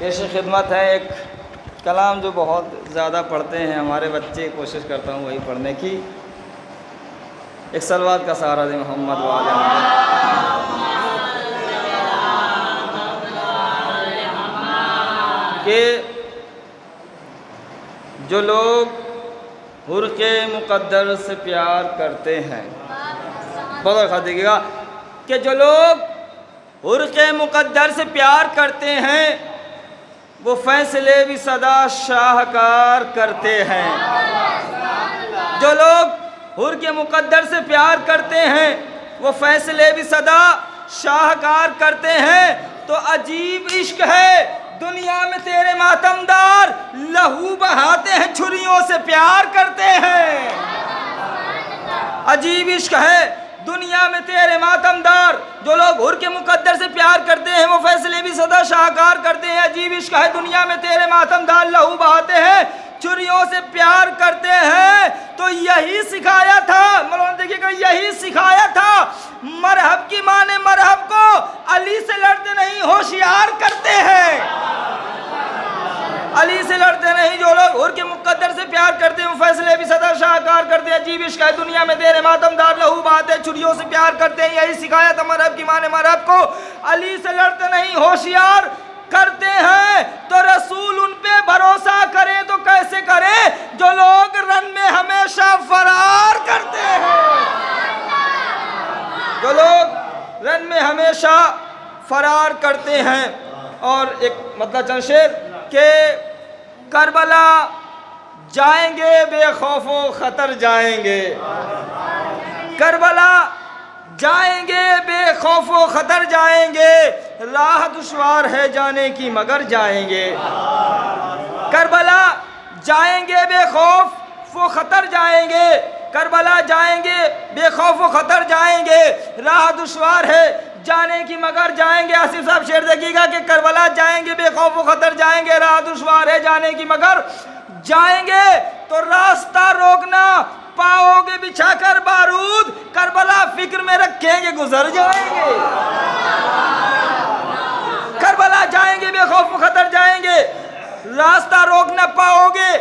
पेश खिदमत है एक कलाम जो बहुत ज़्यादा पढ़ते हैं हमारे बच्चे, कोशिश करता हूँ वही पढ़ने की। एक सलवात का सहारा दे मोहम्मद वाले कि जो लोग हुर्क़े मुक़द्दर से प्यार करते हैं, बहुत खा देखिएगा कि जो लोग हुर्क़े मुक़द्दर से प्यार करते हैं वो फैसले भी सदा शाहकार करते हैं। जो लोग हुर्क़े मुक़द्दर से प्यार करते हैं वो फैसले भी सदा शाहकार करते हैं। तो अजीब इश्क है दुनिया में तेरे मातमदार लहू बहाते हैं, छुरियों से प्यार करते हैं। अजीब इश्क है दुनिया में तेरे मातमदार, जो लोग हुर्क़े मुक़द्दर से प्यार करते हैं वो फैसले भी सदा शाहकार करते हैं। अजीब इश्क है दुनिया में तेरे मातमदार लहू बहाते हैं, छुरियों से प्यार करते हैं। तो यही सिखाया था, मौलाना देखिएगा, यही सिखाया था मरहब की माँ ने मरहब को, अली से लड़ते नहीं होशियार करते हैं। अली से लड़ते नहीं, जो लोग हुर्क़े मुक़द्दर से प्यार करते हैं वो फैसले भी सदा शाहकार करते हैं। अजीब इश्क है दुनिया में तेरे मातमदार लहू बहाते हैं, छुरियों से प्यार करते हैं। यही सिखाया था मरहब की माँ ने मरहब को, अली से लड़ते नहीं होशियार करते हैं। तो रसूल उन पे भरोसा करे तो कैसे करे जो लोग रन में हमेशा फरार करते हैं। जो लोग रन में हमेशा फरार करते हैं। और एक मतलब चंद शेर के करबला जाएंगे बेखौफो खतर जाएंगे, करबला जाएंगे बेखौफो खतर जाएंगे, राह दुश्वार है जाने की मगर जाएंगे। करबला जाएंगे बेखौफ वो खतर जाएंगे, करबला जाएंगे बेखौफ वो खतर जाएंगे, राह दुश्वार है जाने की मगर जाएंगे। आसिफ साहब शेर देखिएगा कि करबला जाएंगे बेखौफ वो खतर जाएंगे, राह दुश्वार है जाने की मगर जाएंगे। तो रास्ता रोकना पाओगे बिछाकर बारूद, करबला फिक्र में रखेंगे गुजर जाएंगे। करबला जाएंगे बेखौफ खतर जाएंगे, रास्ता रोक न पाओगे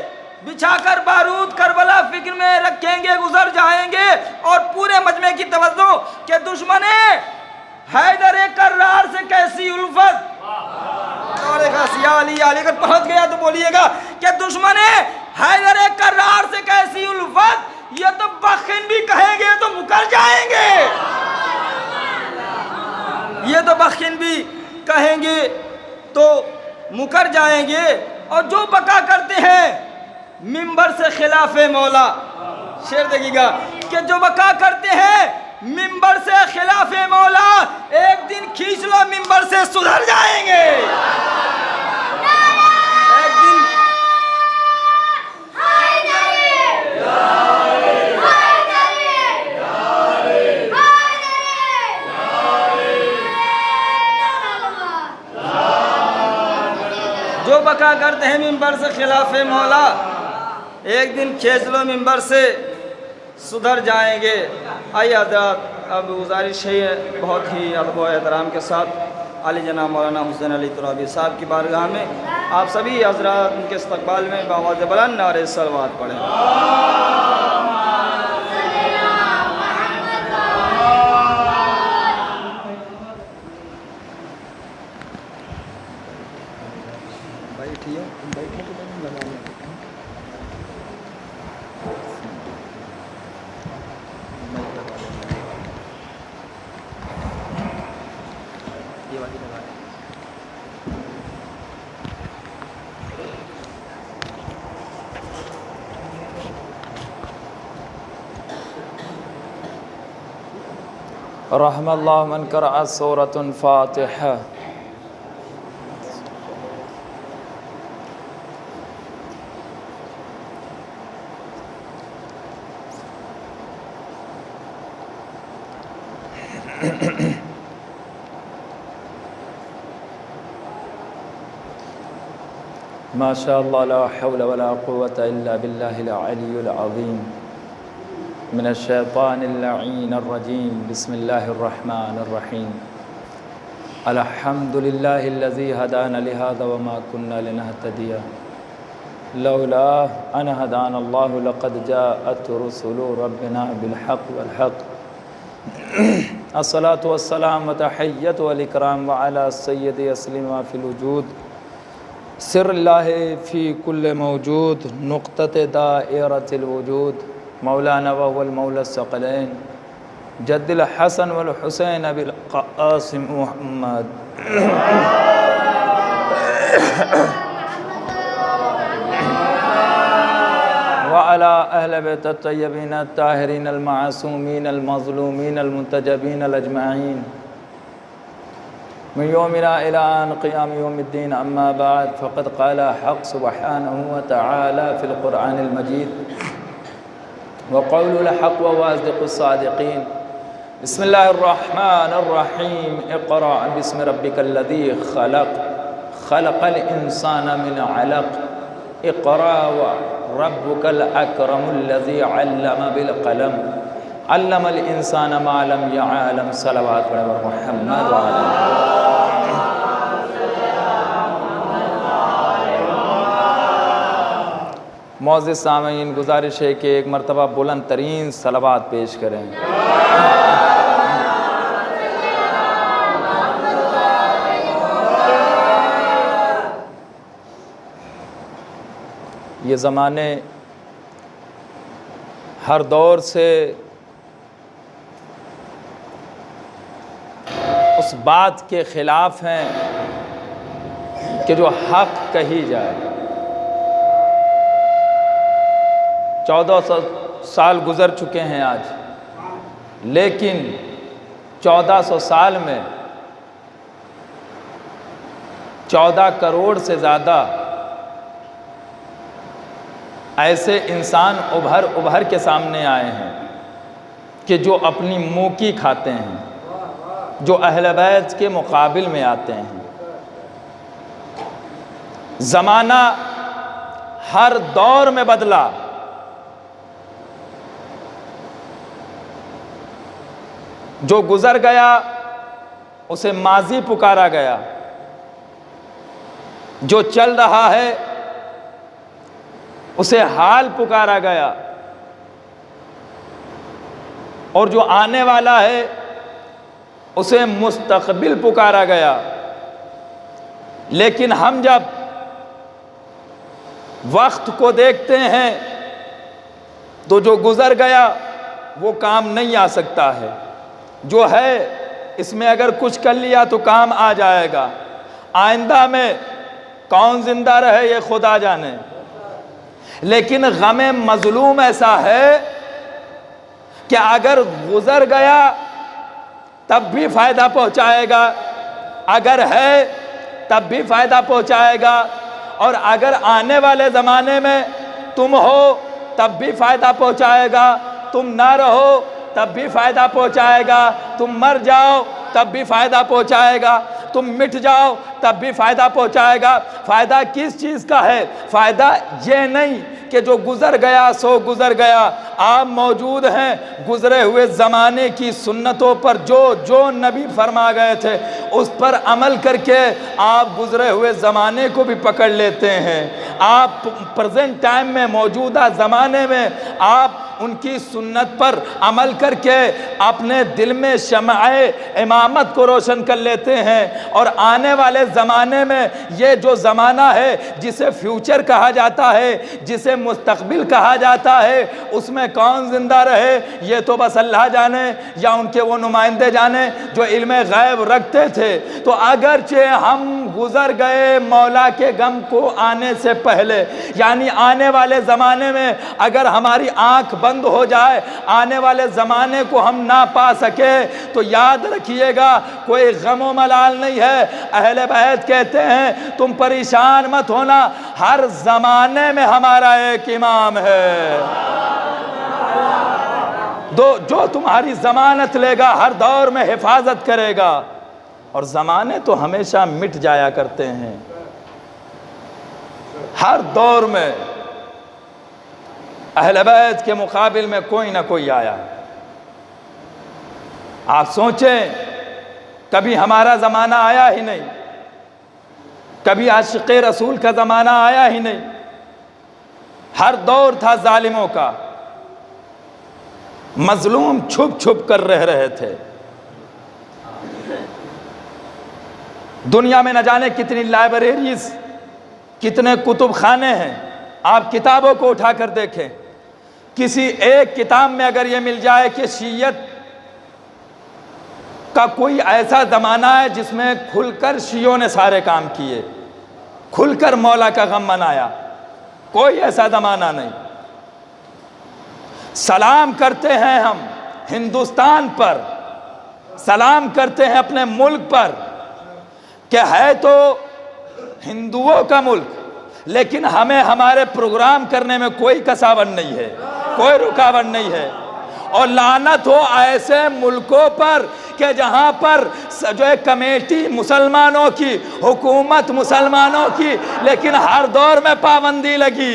बिछाकर बारूद, करबला फिक्र में रखेंगे गुजर जाएंगे। और पूरे मजमे की तवज्जो के दुश्मने हैदर कर्रार से कैसी उल्फत, और अगर पहुंच गया तो बोलिएगा कि दुश्मने हैदर कर्रार से कैसी उल्फत, ये तो बखिन भी कहेंगे तो मुकर जाएंगे। ये तो बखिन भी कहेंगे तो मुकर जाएंगे, और जो बका करते हैं मिंबर से खिलाफे मौला, शेर देखिएगा कि जो बका करते हैं मिंबर से खिलाफे मौला, एक दिन खींच लो मिंबर से सुधर जाएंगे। एक दिन जो बका करते हैं मिंबर से खिलाफे मौला, एक दिन खींच लो मिंबर से सुधर जाएंगे। आइए हज़रात, अब गुजारिश है बहुत ही अदब व एहतराम के साथ अली जनाब मौलाना हुसैन अली तुराबी साहब की बारगाह में आप सभी हज़रात उनके इस्तक़बाल में बावाज़ बुलंद नारे सलवात पढ़ें। रहमल्लाहु मन क़रअ सूरतुल फ़ातिहा। माशाअल्लाह ला हौला वला कुव्वता इल्ला बिल्लाहिल अलिय्यिल अज़ीम। मिनश्शैतानिर लईनिर बिस्मिल्लाहिर रहमानिर रहीम। अल्हम्दुलिल्लाहिल्लज़ी हदाना लिहाज़ा वमा कुन्ना लिनहतदिया लौला अन हदानल्लाहु लक़द जाअत रुसुलु रब्बिना बिलहक़्क़ि वल हक़्क़। अस्सलातु वस्सलाम व तहिय्यतु वल इकराम व अला सय्यदि अस्लिम व फिल वजूद सिर्रल्लाहि फ़ी कुल्लि मौजूद नुक़्तते दाइरतिल वजूद मौलाना व हुवल मौला सक़लैन जद्दिल हसन वल हुसैन अबिल क़ासिम मुहम्मद व अला अहले बैत अत-तय्यबीन अत-ताहिरीन अल-मासूमीन अल-मज़लूमीन अल-मुंतजबीन अजमईन मिन यौमिना इला क़ियाम यौमिद्दीन। अम्मा बाद फ़क़द क़ाल हक़ सुब्हानहु व तआला फ़िल क़ुरआनिल मजीद व क़ौलुल हक़ व हुवा अस्दक़ुस सादिक़ीन। बिस्मिल्लाहिर रहमानिर रहीम। इक़रा बिस्मि रब्बिकल्लज़ी ख़लक़ ख़लक़ल इंसाना मिन अलक़। इक़रा व रब्बुकल अकरमुल्लज़ी अल्लम बिल क़लम अल्लमल इंसाना मा लम यअलम। सलवात पढ़े मुहम्मद व आले। मौज़िज़ सामीन, गुजारिश है कि एक मरतबा बुलंद तरीन सलवात पेश करें। ये ज़माने हर दौर से उस बात के ख़िलाफ़ हैं कि जो हक़ कही जाए। 1400 साल गुज़र चुके हैं आज, लेकिन 1400 साल में 14 करोड़ से ज़्यादा ऐसे इंसान उभर के सामने आए हैं कि जो अपनी मूकी खाते हैं, जो अहले बैत के मुकाबिल में आते हैं। ज़माना हर दौर में बदला। जो गुज़र गया उसे माजी पुकारा गया, जो चल रहा है उसे हाल पुकारा गया, और जो आने वाला है उसे मुस्तक़बिल पुकारा गया। लेकिन हम जब वक्त को देखते हैं तो जो गुज़र गया वो काम नहीं आ सकता है, जो है इसमें अगर कुछ कर लिया तो काम आ जाएगा, आइंदा में कौन जिंदा रहे ये खुदा जाने। लेकिन गमे मजलूम ऐसा है कि अगर गुजर गया तब भी फायदा पहुंचाएगा, अगर है तब भी फायदा पहुंचाएगा, और अगर आने वाले ज़माने में तुम हो तब भी फायदा पहुंचाएगा, तुम ना रहो तब भी फायदा पहुंचाएगा, तुम मर जाओ तब भी फायदा पहुंचाएगा, तुम मिट जाओ तब भी फायदा पहुंचाएगा। फायदा किस चीज़ का है? फायदा ये नहीं कि जो गुजर गया सो गुजर गया। आप मौजूद हैं गुजरे हुए ज़माने की सुन्नतों पर, जो नबी फरमा गए थे उस पर अमल करके आप गुजरे हुए ज़माने को भी पकड़ लेते हैं। आप प्रेजेंट टाइम में, मौजूदा ज़माने में आप उनकी सुन्नत पर अमल करके अपने दिल में शम्अए इमामत को रोशन कर लेते हैं। और आने वाले ज़माने में ये जो ज़माना है जिसे फ्यूचर कहा जाता है, जिसे मुस्तकबिल कहा जाता है, उसमें कौन ज़िंदा रहे ये तो बस अल्लाह जाने या उनके वो नुमाइंदे जाने जो इल्म गैब रखते थे। तो अगरचे हम गुज़र गए मौला के गम को आने से पहले, यानी आने वाले ज़माने में अगर हमारी आँख बंद हो जाए, आने वाले ज़माने को हम ना पा सके, तो याद रखिएगा कोई गम मलाल नहीं है। अहले बैत कहते हैं तुम परेशान मत होना, हर ज़माने में हमारा एक इमाम है जो तुम्हारी ज़मानत लेगा, हर दौर में हिफाजत करेगा। और ज़माने तो हमेशा मिट जाया करते हैं, हर दौर में अहले बैत के मुकाबिल में कोई ना कोई आया। आप सोचें कभी हमारा ज़माना आया ही नहीं, कभी आशिक़े रसूल का ज़माना आया ही नहीं। हर दौर था जालिमों का, मजलूम छुप छुप कर रह रहे थे। दुनिया में न जाने कितनी लाइब्रेरीज, कितने कुतुब खाने हैं। आप किताबों को उठा कर देखें, किसी एक किताब में अगर ये मिल जाए कि शियत का कोई ऐसा ज़माना है जिसमें खुलकर शियों ने सारे काम किए, खुलकर मौला का गम मनाया, कोई ऐसा ज़माना नहीं। सलाम करते हैं हम हिंदुस्तान पर, सलाम करते हैं अपने मुल्क पर कि है तो हिंदुओं का मुल्क, लेकिन हमें हमारे प्रोग्राम करने में कोई कसावट नहीं है, कोई रुकावट नहीं है। और लानत हो ऐसे मुल्कों पर कि जहाँ पर जो है कमेटी मुसलमानों की, हुकूमत मुसलमानों की, लेकिन हर दौर में पाबंदी लगी,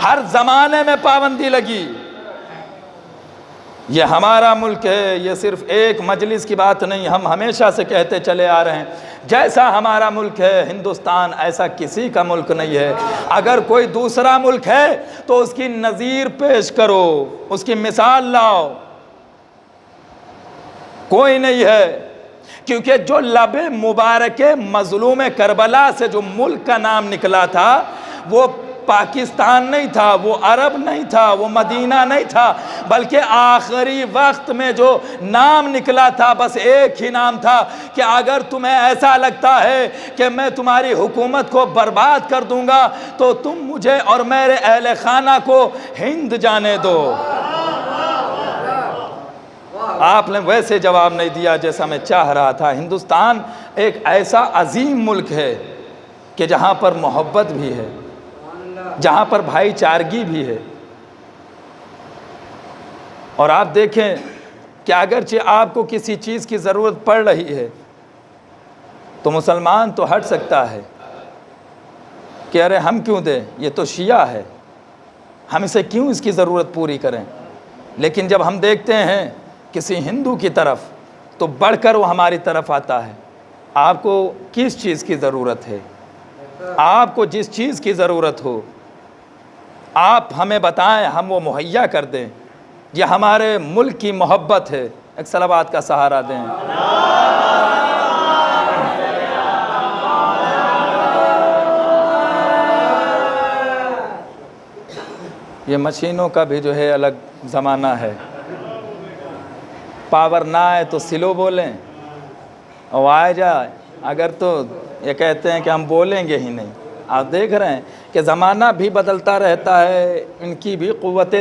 हर ज़माने में पाबंदी लगी। ये हमारा मुल्क है, ये सिर्फ एक मजलिस की बात नहीं, हम हमेशा से कहते चले आ रहे हैं जैसा हमारा मुल्क है हिंदुस्तान, ऐसा किसी का मुल्क नहीं है। अगर कोई दूसरा मुल्क है तो उसकी नज़ीर पेश करो, उसकी मिसाल लाओ, कोई नहीं है। क्योंकि जो लबे मुबारक मज़लूम करबला से जो मुल्क का नाम निकला था वो पाकिस्तान नहीं था, वो अरब नहीं था, वो मदीना नहीं था, बल्कि आखिरी वक्त में जो नाम निकला था बस एक ही नाम था कि अगर तुम्हें ऐसा लगता है कि मैं तुम्हारी हुकूमत को बर्बाद कर दूंगा तो तुम मुझे और मेरे अहले खाना को हिंद जाने दो। आपने वैसे जवाब नहीं दिया जैसा मैं चाह रहा था। हिंदुस्तान एक ऐसा अजीम मुल्क है कि जहाँ पर मोहब्बत भी है, जहाँ पर भाईचारगी भी है। और आप देखें कि अगरचे आपको किसी चीज़ की ज़रूरत पड़ रही है तो मुसलमान तो हट सकता है कि अरे हम क्यों दें, ये तो शिया है, हम इसे क्यों इसकी ज़रूरत पूरी करें। लेकिन जब हम देखते हैं किसी हिंदू की तरफ तो बढ़कर वो हमारी तरफ आता है। आपको किस चीज़ की ज़रूरत है, आपको जिस चीज़ की ज़रूरत हो आप हमें बताएं, हम वो मुहैया कर दें। ये हमारे मुल्क की मोहब्बत है। एक सलावत का सहारा दें। ये मशीनों का भी जो है अलग ज़माना है। पावर ना आए तो सिलो बोलें और आ जाए अगर तो ये कहते हैं कि हम बोलेंगे ही नहीं। आप देख रहे हैं कि ज़माना भी बदलता रहता है, इनकी भी क़ुव्वत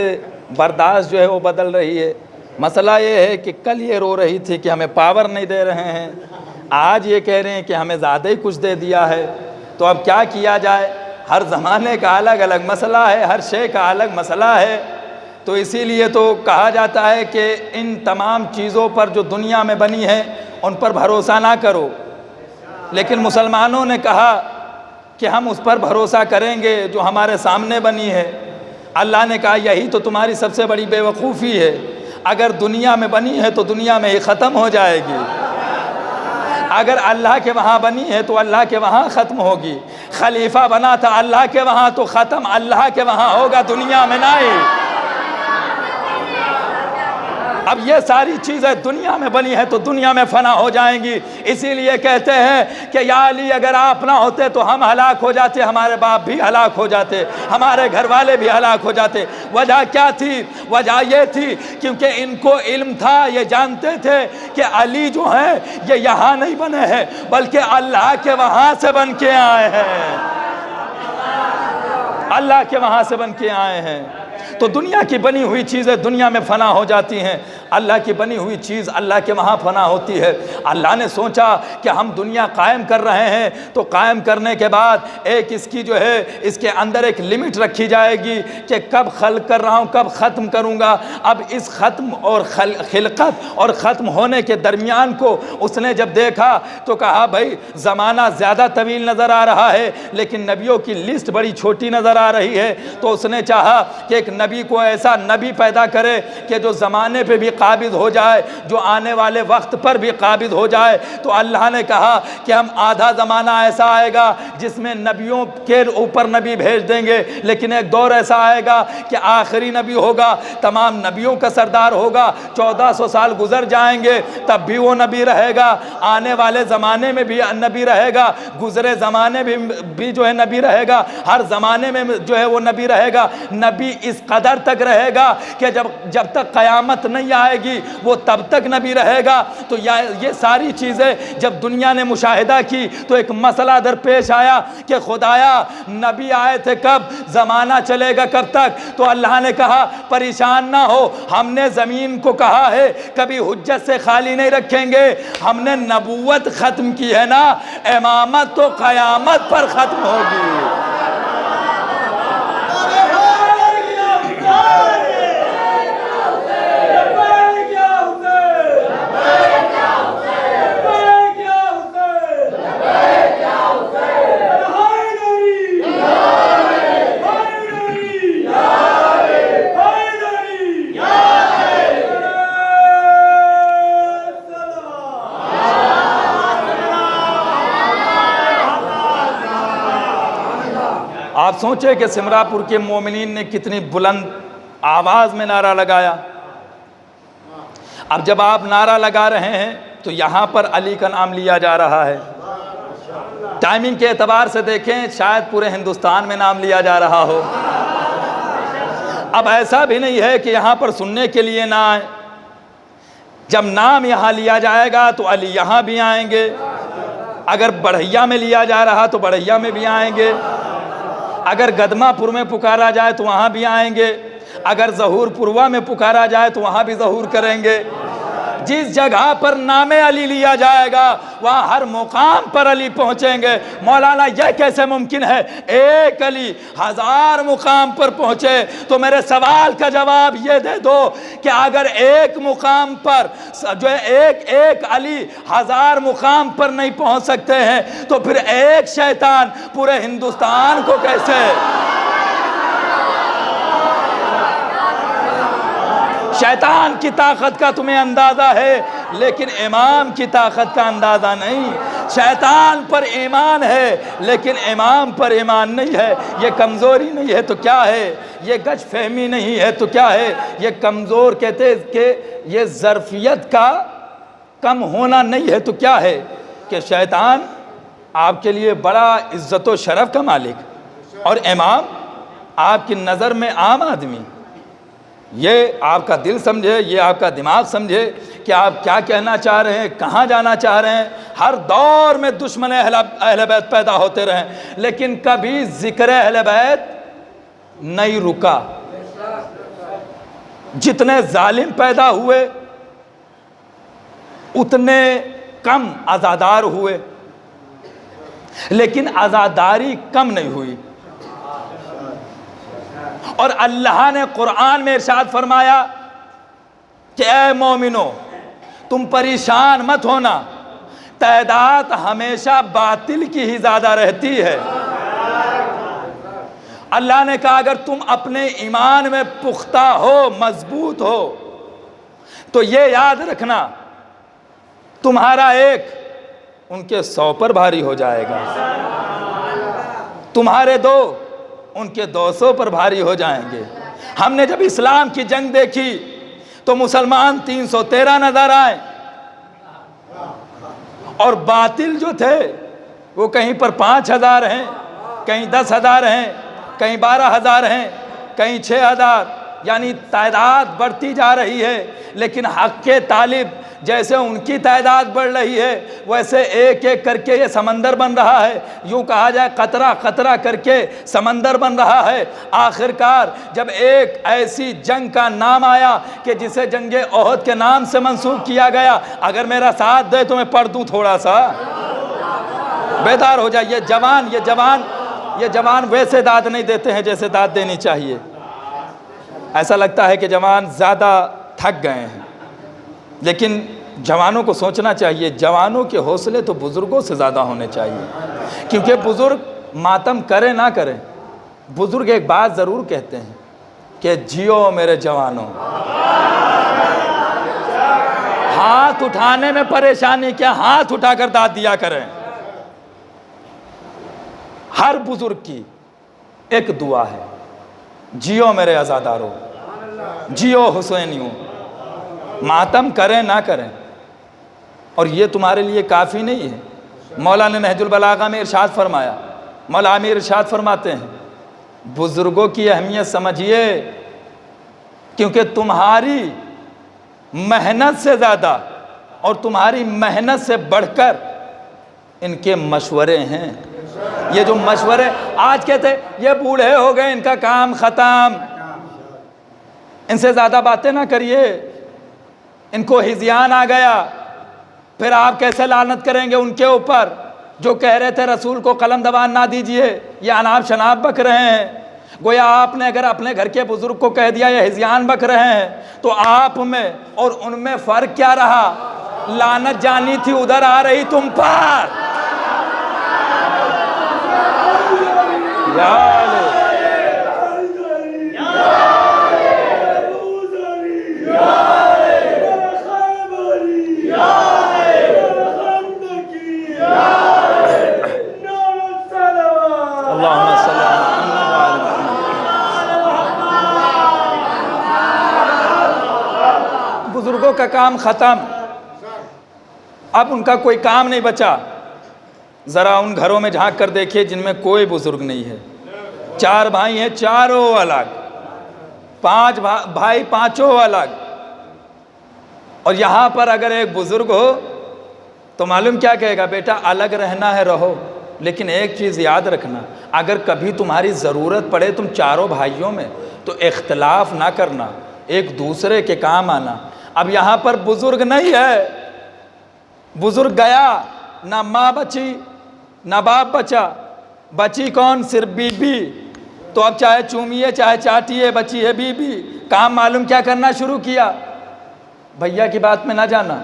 बर्दाश्त जो है वो बदल रही है। मसला ये है कि कल ये रो रही थी कि हमें पावर नहीं दे रहे हैं, आज ये कह रहे हैं कि हमें ज़्यादा ही कुछ दे दिया है। तो अब क्या किया जाए? हर ज़माने का अलग अलग मसला है, हर शे का अलग मसला है। तो इसीलिए तो कहा जाता है कि इन तमाम चीज़ों पर जो दुनिया में बनी है उन पर भरोसा ना करो, लेकिन मुसलमानों ने कहा कि हम उस पर भरोसा करेंगे जो हमारे सामने बनी है। अल्लाह ने कहा यही तो तुम्हारी सबसे बड़ी बेवकूफ़ी है, अगर दुनिया में बनी है तो दुनिया में ही ख़त्म हो जाएगी, अगर अल्लाह के वहाँ बनी है तो अल्लाह के वहाँ ख़त्म होगी। खलीफा बना था अल्लाह के वहाँ तो ख़त्म अल्लाह के वहाँ होगा, दुनिया में नहीं। अब ये सारी चीज़ें दुनिया में बनी है तो दुनिया में फ़ना हो जाएंगी। इसीलिए कहते हैं कि या अली अगर आप ना होते तो हम हलाक हो जाते, हमारे बाप भी हलाक हो जाते, हमारे घर वाले भी हलाक हो जाते। वजह क्या थी? वजह ये थी क्योंकि इनको इल्म था, ये जानते थे कि अली जो है ये यहाँ नहीं बने हैं बल्कि अल्लाह के वहाँ से बन के आए हैं, अल्लाह के वहाँ से बन के आए हैं। तो दुनिया की बनी हुई चीज़ें दुनिया में फ़ना हो जाती हैं, अल्लाह की बनी हुई चीज़ अल्लाह के वहाँ फ़ना होती है। अल्लाह ने सोचा कि हम दुनिया कायम कर रहे हैं तो कायम करने के बाद एक इसकी जो है इसके अंदर एक लिमिट रखी जाएगी कि कब खल्क़ कर रहा हूँ, कब ख़त्म करूँगा। अब इस ख़त्म और खिलकत और ख़त्म होने के दरमियान को उसने जब देखा तो कहा भाई ज़माना ज़्यादा तवील नज़र आ रहा है लेकिन नबियों की लिस्ट बड़ी छोटी नज़र आ रही है। तो उसने चाहा कि एक नबी को ऐसा नबी पैदा करे कि जो ज़माने पे भी काबिज हो जाए, जो आने वाले वक्त पर भी काबिज हो जाए। तो अल्लाह ने कहा कि हम आधा ज़माना ऐसा आएगा जिसमें नबियों के ऊपर नबी भेज देंगे, लेकिन एक दौर ऐसा आएगा कि आखिरी नबी होगा, तमाम नबियों का सरदार होगा। 1400 साल गुजर जाएंगे तब भी वो नबी रहेगा, आने वाले ज़माने में भी नबी रहेगा, गुजरे ज़माने भी जो है नबी रहेगा, हर ज़माने में जो है वो नबी रहेगा। नबी इस कदर तक रहेगा कि जब तक क़यामत नहीं आएगी वो तब तक नबी रहेगा। तो ये सारी चीज़ें जब दुनिया ने मुशाहिदा की तो एक मसला दरपेश आया कि खुदाया नबी आए थे कब, ज़माना चलेगा कब तक। तो अल्लाह ने कहा परेशान ना हो, हमने ज़मीन को कहा है कभी हुज्जत से खाली नहीं रखेंगे, हमने नबूवत ख़त्म की है ना, इमामत तो क़यामत पर ख़त्म होगी। आप सोचे कि सिमरापुर के मोमिनीन ने कितनी बुलंद आवाज़ में नारा लगाया। अब जब आप नारा लगा रहे हैं तो यहाँ पर अली का नाम लिया जा रहा है। टाइमिंग के एतबार से देखें शायद पूरे हिंदुस्तान में नाम लिया जा रहा हो। अब ऐसा भी नहीं है कि यहाँ पर सुनने के लिए ना आए, जब नाम यहाँ लिया जाएगा तो अली यहाँ भी आएंगे, अगर बढ़ैया में लिया जा रहा तो बढ़ैया में भी आएंगे, अगर गदमापुर में पुकारा जाए तो वहाँ भी आएंगे, अगर ज़हूरपुरवा में पुकारा जाए तो वहाँ भी ज़हूर करेंगे। जिस जगह पर नामे अली लिया जाएगा वहाँ हर मुकाम पर अली पहुँचेंगे। मौलाना यह कैसे मुमकिन है एक अली 1000 मुकाम पर पहुँचे? तो मेरे सवाल का जवाब ये दे दो कि अगर एक मुकाम पर जो है एक अली 1000 मुकाम पर नहीं पहुँच सकते हैं तो फिर एक शैतान पूरे हिंदुस्तान को कैसे? शैतान की ताकत का तुम्हें अंदाज़ा है लेकिन इमाम की ताकत का अंदाज़ा नहीं। शैतान पर ईमान है लेकिन इमाम पर ईमान नहीं है। ये कमज़ोरी नहीं है तो क्या है, ये गज फहमी नहीं है तो क्या है, ये कमज़ोर कहते कि ये ज़र्फ़ियत का कम होना नहीं है तो क्या है कि शैतान आपके लिए बड़ा इज़्ज़त व शरफ़ का मालिक और इमाम आपकी नज़र में आम आदमी। ये आपका दिल समझे, ये आपका दिमाग समझे कि आप क्या कहना चाह रहे हैं, कहाँ जाना चाह रहे हैं। हर दौर में दुश्मन अहले बैत पैदा होते रहे, लेकिन कभी जिक्र अहले बैत नहीं रुका। जितने जालिम पैदा हुए उतने कम आज़ादार हुए, लेकिन आज़ादारी कम नहीं हुई। और अल्लाह ने कुरान में इरशाद फरमाया कि ऐ मोमिनो, तुम परेशान मत होना, तादाद हमेशा बातिल की ही ज़्यादा रहती है। अल्लाह ने कहा अगर तुम अपने ईमान में पुख्ता हो, मजबूत हो, तो ये याद रखना तुम्हारा एक उनके 100 पर भारी हो जाएगा, तुम्हारे 2 उनके 200 पर भारी हो जाएंगे। हमने जब इस्लाम की जंग देखी तो मुसलमान 313 नजर आए, और बातिल जो थे वो कहीं पर 5000 हैं, कहीं 10,000 हैं, कहीं 12,000 हैं, कहीं 6,000, यानी तादाद बढ़ती जा रही है। लेकिन हक के तालिब जैसे उनकी तादाद बढ़ रही है, वैसे एक एक करके ये समंदर बन रहा है। यूँ कहा जाए कतरा कतरा करके समंदर बन रहा है। आखिरकार जब एक ऐसी जंग का नाम आया कि जिसे जंगे ओहद के नाम से मंसूब किया गया, अगर मेरा साथ दे तो मैं पढ़ दूँ थोड़ा सा, बेदार हो जाए। ये जवान वैसे दाद नहीं देते हैं जैसे दाद देनी चाहिए। ऐसा लगता है कि जवान ज़्यादा थक गए हैं, लेकिन जवानों को सोचना चाहिए, जवानों के हौसले तो बुज़ुर्गों से ज़्यादा होने चाहिए। क्योंकि बुज़ुर्ग मातम करें ना करें, बुज़ुर्ग एक बात ज़रूर कहते हैं कि जियो मेरे जवानों। हाथ उठाने में परेशानी क्या, हाथ उठाकर दाद दिया करें। हर बुज़ुर्ग की एक दुआ है, जियो मेरे आज़ादारों, जियो हुसैनियों। मातम करें ना करें, और ये तुम्हारे लिए काफ़ी नहीं है। मौला ने नहजुल बलागा में इरशाद फरमाया, मौला आमिर इरशाद फरमाते हैं, बुज़ुर्गों की अहमियत समझिए, क्योंकि तुम्हारी मेहनत से ज़्यादा और तुम्हारी मेहनत से बढ़कर इनके मशवरे हैं। ये जो मशवरे आज कहते ये बूढ़े हो गए, इनका काम ख़त्म, इनसे ज़्यादा बातें ना करिए, इनको हिज़यान आ गया। फिर आप कैसे लानत करेंगे उनके ऊपर जो कह रहे थे रसूल को कलम दबान ना दीजिए, ये अनाप शनाप बक रहे हैं। गोया आपने अगर अपने घर के बुज़ुर्ग को कह दिया ये हिज़यान बक रहे हैं, तो आप में और उनमें फ़र्क क्या रहा? लानत जानी थी उधर आ रही तुम पर। बुजुर्गों का काम खत्म, अब उनका कोई काम नहीं बचा। ज़रा उन घरों में झांक कर देखिए जिनमें कोई बुजुर्ग नहीं है। 4 भाई हैं, चारों अलग, 5 भाई पांचों अलग, और यहाँ पर अगर एक बुजुर्ग हो तो मालूम क्या कहेगा, बेटा अलग रहना है रहो, लेकिन एक चीज़ याद रखना, अगर कभी तुम्हारी ज़रूरत पड़े तुम चारों भाइयों में, तो इख्तलाफ ना करना, एक दूसरे के काम आना। अब यहाँ पर बुजुर्ग नहीं है, बुजुर्ग गया, ना माँ बची ना बाप बचा, बची कौन? सिर्फ बीबी। तो अब चाहे चूमिए चाहे चाटिए, बची है बीबी। काम मालूम क्या करना शुरू किया? भैया की बात में ना जाना,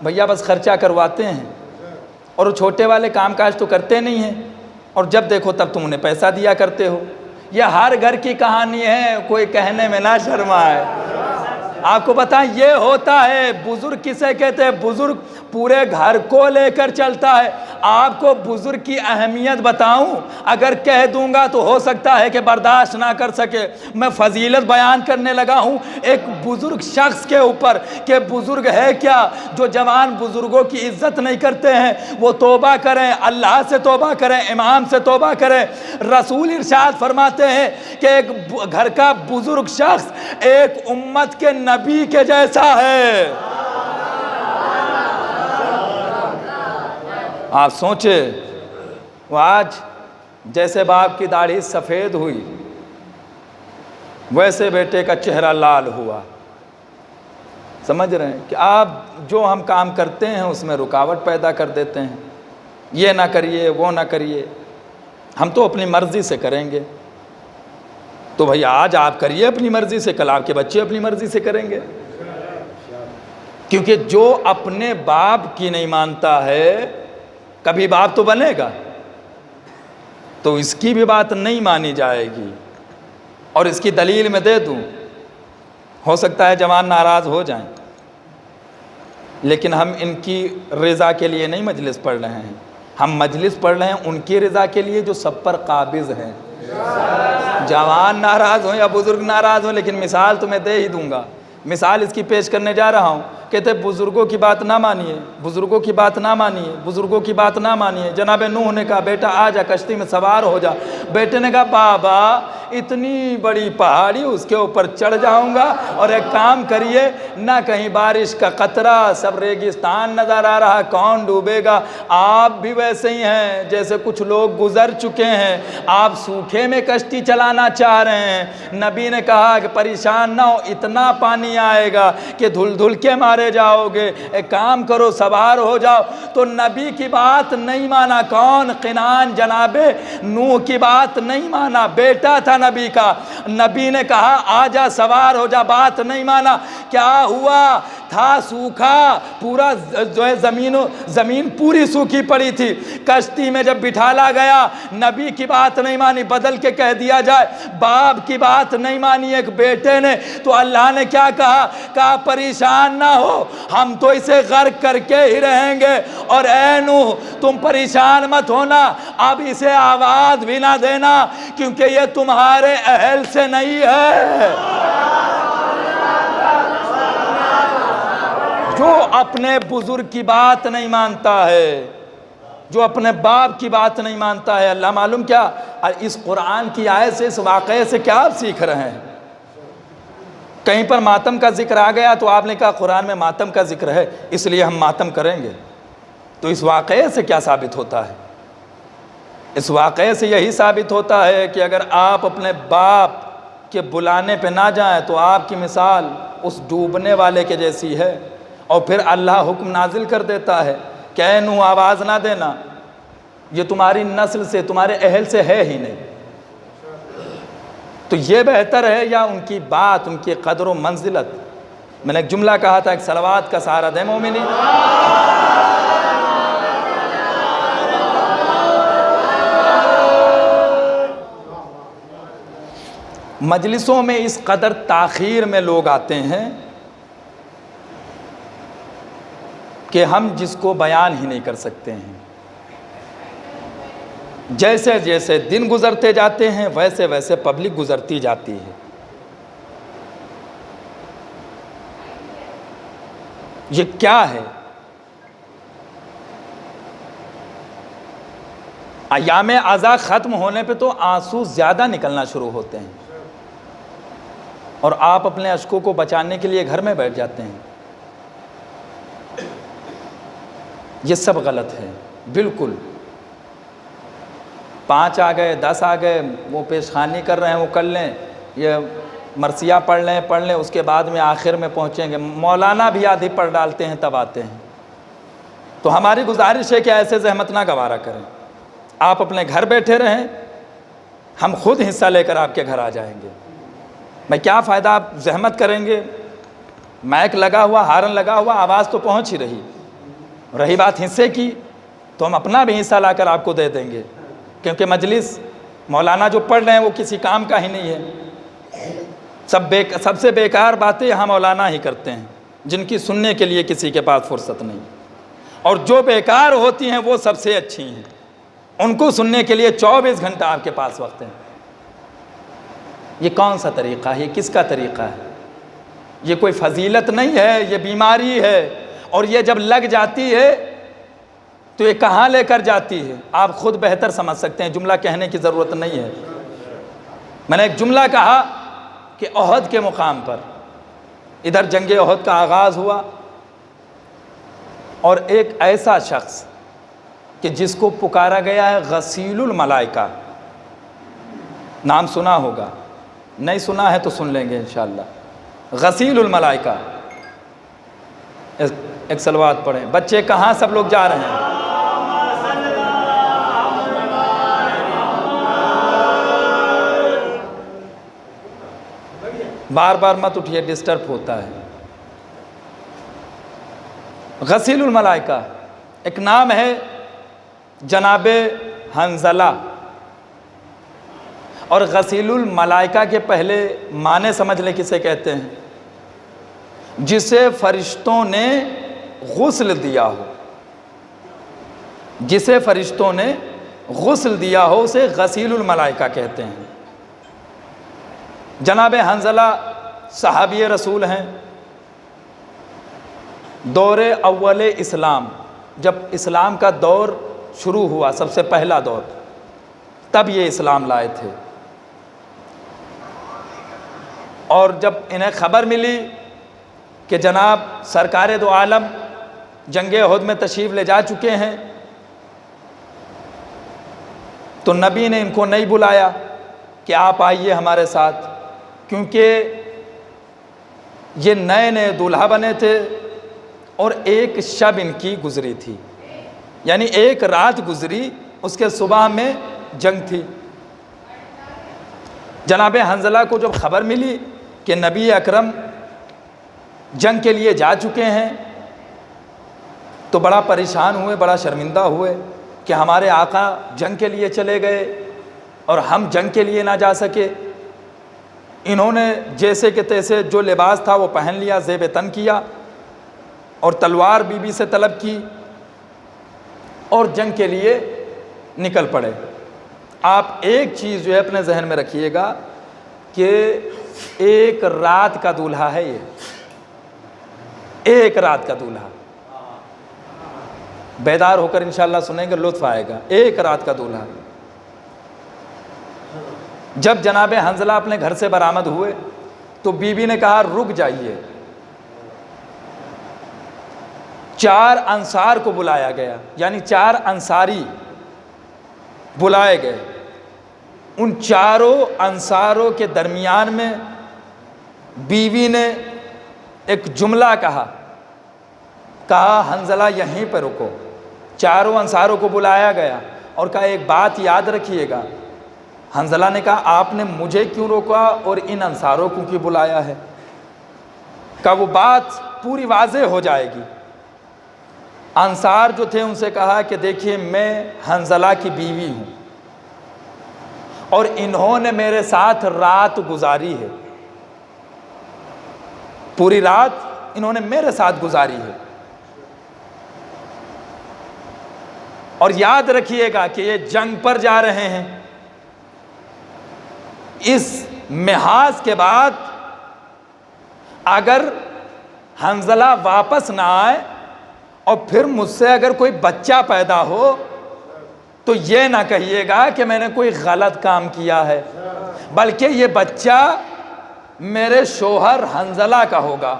भैया बस खर्चा करवाते हैं, और वो छोटे वाले काम काज तो करते नहीं हैं, और जब देखो तब तुम उन्हें पैसा दिया करते हो। यह हर घर की कहानी है, कोई कहने में ना शर्माए। आपको बताएं ये होता है, बुजुर्ग किसे कहते हैं? बुजुर्ग पूरे घर को लेकर चलता है। आपको बुजुर्ग की अहमियत बताऊं, अगर कह दूंगा तो हो सकता है कि बर्दाश्त ना कर सके। मैं फजीलत बयान करने लगा हूं एक बुजुर्ग शख्स के ऊपर कि बुजुर्ग है क्या? जो जवान बुजुर्गों की इज्जत नहीं करते हैं वो तौबा करें, अल्लाह से तौबा करें, इमाम से तौबा करें। रसूल इरशाद फरमाते हैं कि एक घर का बुजुर्ग शख्स एक उम्मत के नबी के जैसा है। आप सोचे, वो आज जैसे बाप की दाढ़ी सफ़ेद हुई वैसे बेटे का चेहरा लाल हुआ। समझ रहे हैं कि आप जो हम काम करते हैं उसमें रुकावट पैदा कर देते हैं। ये ना करिए, वो ना करिए, हम तो अपनी मर्ज़ी से करेंगे। तो भैया आज आप करिए अपनी मर्ज़ी से, कल आपके बच्चे अपनी मर्ज़ी से करेंगे। क्योंकि जो अपने बाप की नहीं मानता है कभी बाप तो बनेगा? तो इसकी भी बात नहीं मानी जाएगी। और इसकी दलील मैं दे दूं, हो सकता है जवान नाराज़ हो जाएं, लेकिन हम इनकी रज़ा के लिए नहीं मजलिस पढ़ रहे हैं, हम मजलिस पढ़ रहे हैं उनकी रज़ा के लिए जो सब पर काबिज़ हैं। जवान नाराज़ हो या बुज़ुर्ग नाराज़ हो, लेकिन मिसाल तो मैं दे ही दूंगा। मिसाल इसकी पेश करने जा रहा हूँ। कहते बुज़ुर्गों की बात ना मानिए, बुज़ुर्गों की बात ना मानिए, बुज़ुर्गों की बात ना मानिए। जनाब नूह ने कहा बेटा आ जा, कश्ती में सवार हो जा। बेटे ने कहा बाबा इतनी बड़ी पहाड़ी, उसके ऊपर चढ़ जाऊंगा, और एक काम करिए ना कहीं बारिश का कतरा, सब रेगिस्तान नज़र आ रहा, कौन डूबेगा? आप भी वैसे ही हैं जैसे कुछ लोग गुजर चुके हैं, आप सूखे में कश्ती चलाना चाह रहे हैं। नबी ने कहा कि परेशान ना हो, इतना पानी आएगा कि धुल धुल के मारे जाओगे, एक काम करो सवार हो जाओ। तो नबी की बात नहीं माना कौन? क़िनान जनाबे नूह की बात नहीं माना, बेटा था नबी का। नबी ने कहा आजा सवार हो जा, बात नहीं माना। क्या हुआ? था सूखा, पूरा जो है ज़मीन पूरी सूखी पड़ी थी। कश्ती में जब बिठाला गया, नबी की बात नहीं मानी, बदल के कह दिया जाए बाप की बात नहीं मानी एक बेटे ने, तो अल्लाह ने क्या कहा? कहा परेशान ना हो, हम तो इसे गर्क करके ही रहेंगे। और ऐ नूह तुम परेशान मत होना, अब इसे आवाज़ भी ना देना क्योंकि ये तुम्हारे अहल से नहीं है। जो अपने बुजुर्ग की बात नहीं मानता है, जो अपने बाप की बात नहीं मानता है, अल्लाह मालूम क्या इस कुरान की आयत से, इस वाक़े से क्या आप सीख रहे हैं? कहीं पर मातम का जिक्र आ गया तो आपने कहा कुरान में मातम का जिक्र है इसलिए हम मातम करेंगे। तो इस वाक़े से क्या साबित होता है? इस वाक़े से यही साबित होता है कि अगर आप अपने बाप के बुलाने पे ना जाएं तो आपकी मिसाल उस डूबने वाले के जैसी है। और फिर अल्लाह हुक्म नाजिल कर देता है कि नूह आवाज़ ना देना, ये तुम्हारी नस्ल से, तुम्हारे अहल से है ही नहीं। तो ये बेहतर है या उनकी बात, उनकी कदर व मंजिलत? मैंने एक जुमला कहा था, एक सलवात का सहारा दे मोमिनी। मजलिसों में इस कदर ताख़ीर में लोग आते हैं कि हम जिसको बयान ही नहीं कर सकते हैं। जैसे जैसे दिन गुजरते जाते हैं वैसे वैसे पब्लिक गुजरती जाती है। ये क्या है? अयाम अज़ा ख़त्म होने पे तो आंसू ज़्यादा निकलना शुरू होते हैं और आप अपने अश्कों को बचाने के लिए घर में बैठ जाते हैं। ये सब गलत है बिल्कुल। 5 आ गए, 10 आ गए, वो पेशखानी कर रहे हैं, वो कर लें, ये मरसिया पढ़ लें, उसके बाद में आखिर में पहुँचेंगे। मौलाना भी आधी पढ़ डालते हैं तब आते हैं। तो हमारी गुजारिश है कि ऐसे जहमत ना गवारा करें, आप अपने घर बैठे रहें, हम खुद हिस्सा लेकर आपके घर आ जाएंगे। मैं क्या फ़ायदा, आप जहमत करेंगे, माइक लगा हुआ, हारन लगा हुआ, आवाज़ तो पहुँच ही रही बात हिस्से की तो हम अपना भी हिस्सा लाकर आपको दे देंगे, क्योंकि मजलिस मौलाना जो पढ़ रहे हैं वो किसी काम का ही नहीं है। सबसे बेकार बातें यहाँ मौलाना ही करते हैं, जिनकी सुनने के लिए किसी के पास फुर्सत नहीं, और जो बेकार होती हैं वो सबसे अच्छी हैं, उनको सुनने के लिए 24 घंटा आपके पास वक्त है। ये कौन सा तरीक़ा है? ये किसका तरीक़ा है? ये कोई फजीलत नहीं है, ये बीमारी है। और ये जब लग जाती है तो ये कहाँ लेकर जाती है आप खुद बेहतर समझ सकते हैं, जुमला कहने की ज़रूरत नहीं है। मैंने एक जुमला कहा कि ओहद के मुकाम पर, इधर जंग ओहद का आगाज़ हुआ और एक ऐसा शख्स कि जिसको पुकारा गया है गसीलुल मलाइका, नाम सुना होगा, नहीं सुना है तो सुन लेंगे इंशाअल्लाह। गसीलुल मलाइका, एक सलवात पढ़ें। बच्चे कहाँ सब लोग जा रहे हैं? बार बार मत उठिए, डिस्टर्ब होता है। गसीलुल मलाइका एक नाम है जनाबे हंजला, और गसीलुल मलाइका के पहले माने समझ लें किसे कहते हैं? जिसे फरिश्तों ने गुस्ल दिया हो, जिसे फरिश्तों ने गुस्ल दिया हो उसे गसीलुल मलाइका कहते हैं। जनाबे हंजला सहाबी रसूल हैं। दौरे अव्वले इस्लाम, जब इस्लाम का दौर शुरू हुआ, सबसे पहला दौर, तब ये इस्लाम लाए थे। और जब इन्हें ख़बर मिली कि जनाब सरकार दो आलम जंगे ओहद में तशरीफ़ ले जा चुके हैं, तो नबी ने इनको नहीं बुलाया कि आप आइए हमारे साथ, क्योंकि ये नए नए दूल्हा बने थे और एक शब इनकी गुज़री थी, यानी एक रात गुज़री, उसके सुबह में जंग थी। जनाब हंजला को जब ख़बर मिली कि नबी अकरम जंग के लिए जा चुके हैं, तो बड़ा परेशान हुए, बड़ा शर्मिंदा हुए कि हमारे आका जंग के लिए चले गए और हम जंग के लिए ना जा सके। इन्होंने जैसे कि तैसे जो लिबास था वो पहन लिया, ज़ेब तन किया और तलवार बीबी से तलब की और जंग के लिए निकल पड़े। आप एक चीज़ जो है अपने जहन में रखिएगा कि एक रात का दूल्हा है ये, एक रात का दूल्हा। बेदार होकर इंशाअल्लाह सुनेंगे, लुत्फ़ आएगा। एक रात का दूल्हा। जब जनाबे हंजला अपने घर से बरामद हुए तो बीबी ने कहा रुक जाइए। 4 अंसार को बुलाया गया, यानी 4 अंसारी बुलाए गए। उन चारों अंसारों के दरमियान में बीवी ने एक जुमला कहा हंजला यहीं पर रुको। चारों अंसारों को बुलाया गया और कहा एक बात याद रखिएगा। हंजला ने कहा आपने मुझे क्यों रोका और इन अंसारों को क्यों बुलाया है? कहा वो बात पूरी वाज़ेह हो जाएगी। अंसार जो थे उनसे कहा कि देखिए मैं हंजला की बीवी हूँ और इन्होंने मेरे साथ रात गुजारी है, पूरी रात इन्होंने मेरे साथ गुजारी है। और याद रखिएगा कि ये जंग पर जा रहे हैं। इस मिहाज के बाद अगर हंजला वापस ना आए और फिर मुझसे अगर कोई बच्चा पैदा हो तो ये ना कहिएगा कि मैंने कोई गलत काम किया है, बल्कि ये बच्चा मेरे शोहर हंजला का होगा।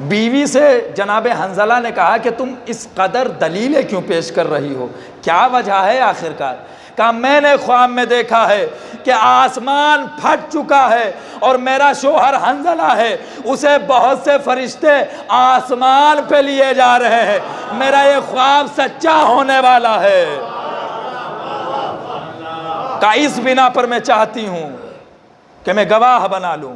बीवी से जनाबे हंजला ने कहा कि तुम इस कदर दलीलें क्यों पेश कर रही हो, क्या वजह है आखिरकार? कहा मैंने ख्वाब में देखा है कि आसमान फट चुका है और मेरा शोहर हंजला है, उसे बहुत से फरिश्ते आसमान पे लिए जा रहे हैं। मेरा ये ख्वाब सच्चा होने वाला है। कहा इस बिना पर मैं चाहती हूँ कि मैं गवाह बना लूँ।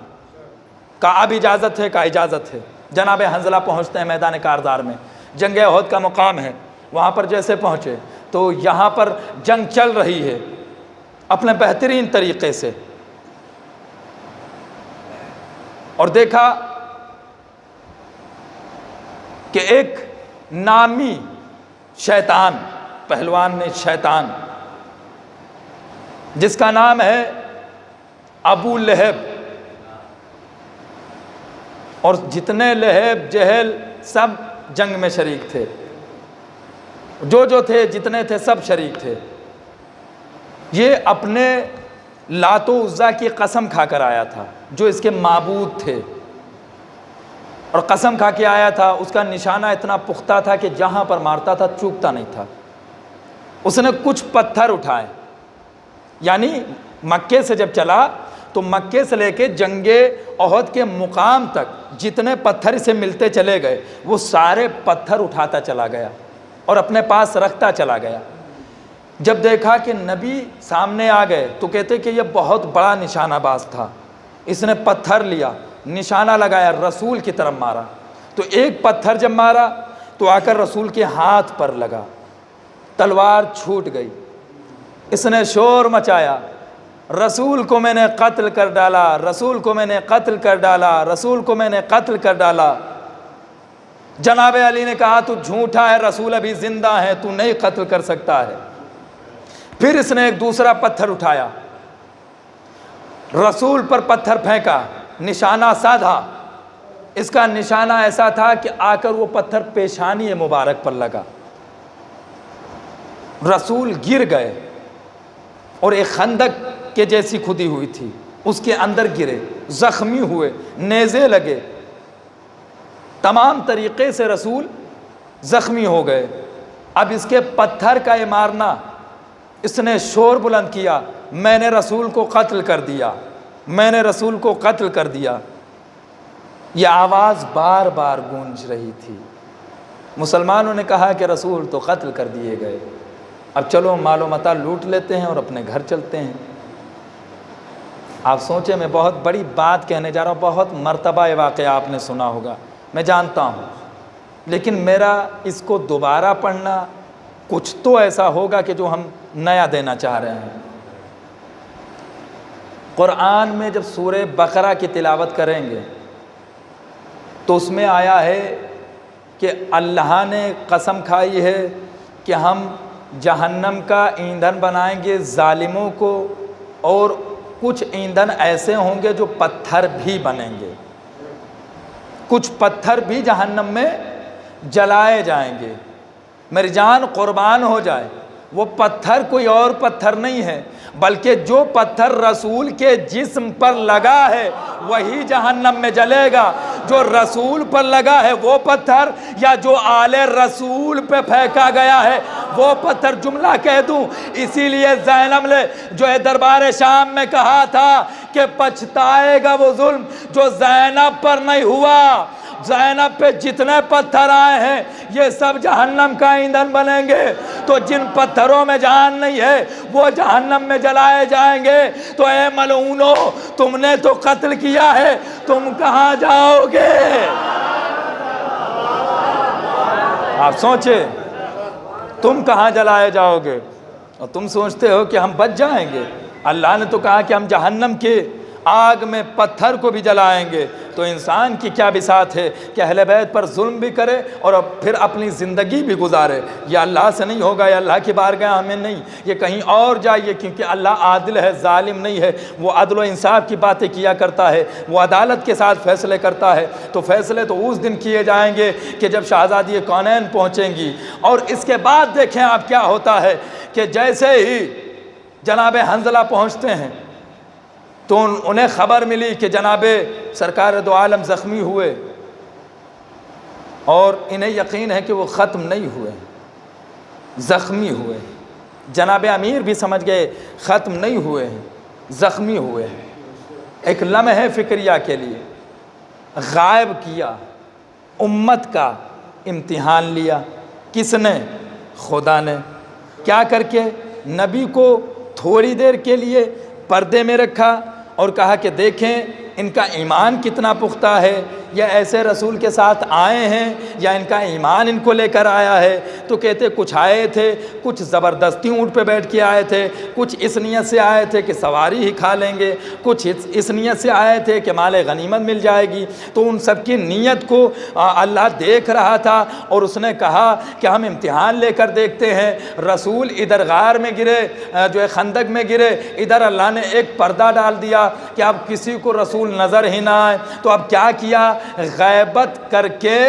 कहा अब इजाज़त है? कहा इजाज़त है। जनाब हंजला पहुँचते हैं मैदान कारदार में, जंग ओहद का मुकाम है। वहाँ पर जैसे पहुँचे तो यहाँ पर जंग चल रही है अपने बेहतरीन तरीक़े से। और देखा कि एक नामी शैतान, पहलवान ने शैतान, जिसका नाम है अबू लहब, और जितने लहब जहल सब जंग में शरीक थे, जो थे जितने थे सब शरीक थे। ये अपने लातो उज़्ज़ा की कसम खाकर आया था, जो इसके माबूद थे, और कसम खा के आया था। उसका निशाना इतना पुख्ता था कि जहाँ पर मारता था चूकता नहीं था। उसने कुछ पत्थर उठाए, यानी मक्के से जब चला तो मक्के से लेके जंगे ओहद के मुकाम तक जितने पत्थर इसे मिलते चले गए, वो सारे पत्थर उठाता चला गया और अपने पास रखता चला गया। जब देखा कि नबी सामने आ गए तो कहते कि यह बहुत बड़ा निशानाबाज था। इसने पत्थर लिया, निशाना लगाया, रसूल की तरफ मारा। तो एक पत्थर जब मारा तो आकर रसूल के हाथ पर लगा, तलवार छूट गई। इसने शोर मचाया, रसूल को मैंने कत्ल कर डाला, रसूल को मैंने कत्ल कर डाला, रसूल को मैंने कत्ल कर डाला। जनाब अली ने कहा तू झूठा है, रसूल अभी जिंदा है, तू नहीं कत्ल कर सकता है। फिर इसने एक दूसरा पत्थर उठाया, रसूल पर पत्थर फेंका, निशाना साधा। इसका निशाना ऐसा था कि आकर वो पत्थर पेशानी मुबारक पर लगा। रसूल गिर गए और एक खंदक के जैसी खुदी हुई थी, उसके अंदर गिरे, जख्मी हुए, नेज़े लगे, तमाम तरीक़े से रसूल ज़ख्मी हो गए। अब इसके पत्थर का ये मारना, इसने शोर बुलंद किया, मैंने रसूल को कत्ल कर दिया, मैंने रसूल को कत्ल कर दिया। यह आवाज़ बार बार गूंज रही थी। मुसलमानों ने कहा कि रसूल तो कत्ल कर दिए गए, अब चलो मालो मता लूट लेते हैं और अपने घर चलते हैं। आप सोचें, मैं बहुत बड़ी बात कहने जा रहा हूँ, बहुत मर्तबा ये वाक़या आपने सुना होगा, मैं जानता हूँ, लेकिन मेरा इसको दोबारा पढ़ना कुछ तो ऐसा होगा कि जो हम नया देना चाह रहे हैं। कुरान में जब सूरे बकरा की तिलावत करेंगे तो उसमें आया है कि अल्लाह ने कसम खाई है कि हम जहन्नम का ईंधन बनाएंगे जालिमों को, और कुछ ईंधन ऐसे होंगे जो पत्थर भी बनेंगे, कुछ पत्थर भी जहन्नम में जलाए जाएंगे। मेरी जान कुर्बान हो जाए, वो पत्थर कोई और पत्थर नहीं है, बल्कि जो पत्थर रसूल के जिस्म पर लगा है वही जहन्नम में जलेगा। जो रसूल पर लगा है वो पत्थर, या जो आले रसूल पे फेंका गया है वो पत्थर, जुमला कह दूं। इसीलिए ज़ैनब ने जो है दरबार शाम में कहा था कि पछताएगा वो जुल्म जो ज़ैनब पर नहीं हुआ। ज़ैनब पे जितने पत्थर आए हैं ये सब जहन्नम का ईंधन बनेंगे। तो जिन पत्थरों में जान नहीं है वो जहन्नम में जलाए जाएंगे। तो ए मलऊनो, तुमने तो कत्ल किया है, तुम कहाँ जाओगे? आप सोचे, तुम कहाँ जलाए जाओगे? और तुम सोचते हो कि हम बच जाएंगे। अल्लाह ने तो कहा कि हम जहन्नम के आग में पत्थर को भी जलाएंगे। तो इंसान की क्या बिसात है कि अहले बैत पर जुल्म भी करे और फिर अपनी ज़िंदगी भी गुजारे। ये अल्लाह से नहीं होगा, ये अल्लाह की बारगाह हमें नहीं, ये कहीं और जाइए, क्योंकि अल्लाह आदिल है, जालिम नहीं है। वो अदल व इंसाफ की बातें किया करता है, वो अदालत के साथ फ़ैसले करता है। तो फ़ैसले तो उस दिन किए जाएंगे कि जब शहज़ादी कौनैन पहुँचेंगी। और इसके बाद देखें आप क्या होता है कि जैसे ही जनाब हंज़ला पहुँचते हैं तो उन्हें ख़बर मिली कि जनाबे सरकार दो आलम ज़ख्मी हुए, और इन्हें यकीन है कि वो ख़त्म नहीं हुए, ज़ख्मी हुए। जनाब अमीर भी समझ गए ख़त्म नहीं हुए हैं, ज़ख्मी हुए हैं। एक लम्हे फ़िक्रिया के लिए गायब किया, उम्मत का इम्तिहान लिया। किसने? खुदा ने। क्या करके? नबी को थोड़ी देर के लिए पर्दे में रखा और कहा कि देखें इनका ईमान कितना पुख्ता है, या ऐसे रसूल के साथ आए हैं या इनका ईमान इनको लेकर आया है। तो कहते कुछ आए थे, कुछ ज़बरदस्ती ऊँट पे बैठ के आए थे, कुछ इस नीयत से आए थे कि सवारी ही खा लेंगे, कुछ इस नीयत से आए थे कि माल गनीमत मिल जाएगी। तो उन सब की नीयत को अल्लाह देख रहा था और उसने कहा कि हम इम्तिहान लेकर देखते हैं। रसूल इधर गार में गिरे, जो है खंदक में गिरे, इधर अल्लाह ने एक पर्दा डाल दिया कि अब किसी को रसूल नज़र ही ना आए। तो अब क्या किया, गैबत करके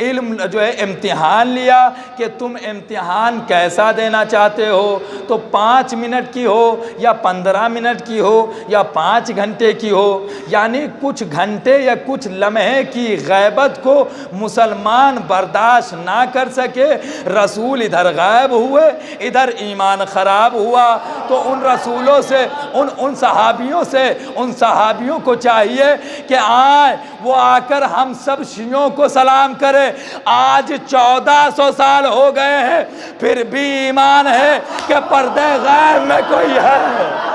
इल्म जो है इम्तिहान लिया कि तुम इम्तिहान कैसा देना चाहते हो। तो 5 मिनट की हो या 15 मिनट की हो या 5 घंटे की हो, यानी कुछ घंटे या कुछ लम्हे की गैबत को मुसलमान बर्दाश्त ना कर सके। रसूल इधर गायब हुए, इधर ईमान ख़राब हुआ। तो उन रसूलों से, उन सहाबियों से, उन सहाबियों को चाहिए कि आए वो आकर हम सब शियों को सलाम करें। आज 1400 साल हो गए हैं, फिर भी ईमान है कि पर्दे गैब में कोई है।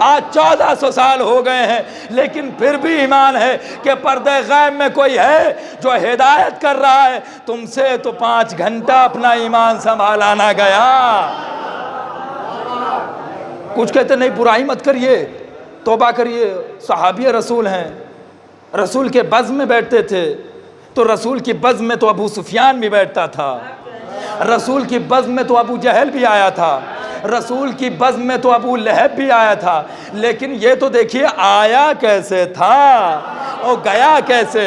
आज 1400 साल हो गए हैं, लेकिन फिर भी ईमान है कि पर्दे गैब में कोई है जो हिदायत कर रहा है। तुमसे तो 5 घंटा अपना ईमान संभाला ना गया। कुछ कहते नहीं बुराई मत करिए, तौबा करिए, सहाबी रसूल हैं, रसूल के बज़्म में बैठते थे। तो रसूल की बज़्म में तो अबू सुफियान भी बैठता था, रसूल की बज़्म में तो अबू जहल भी आया था, रसूल की बज़्म में तो अबू लहब भी आया था। लेकिन ये तो देखिए आया कैसे था और गया कैसे।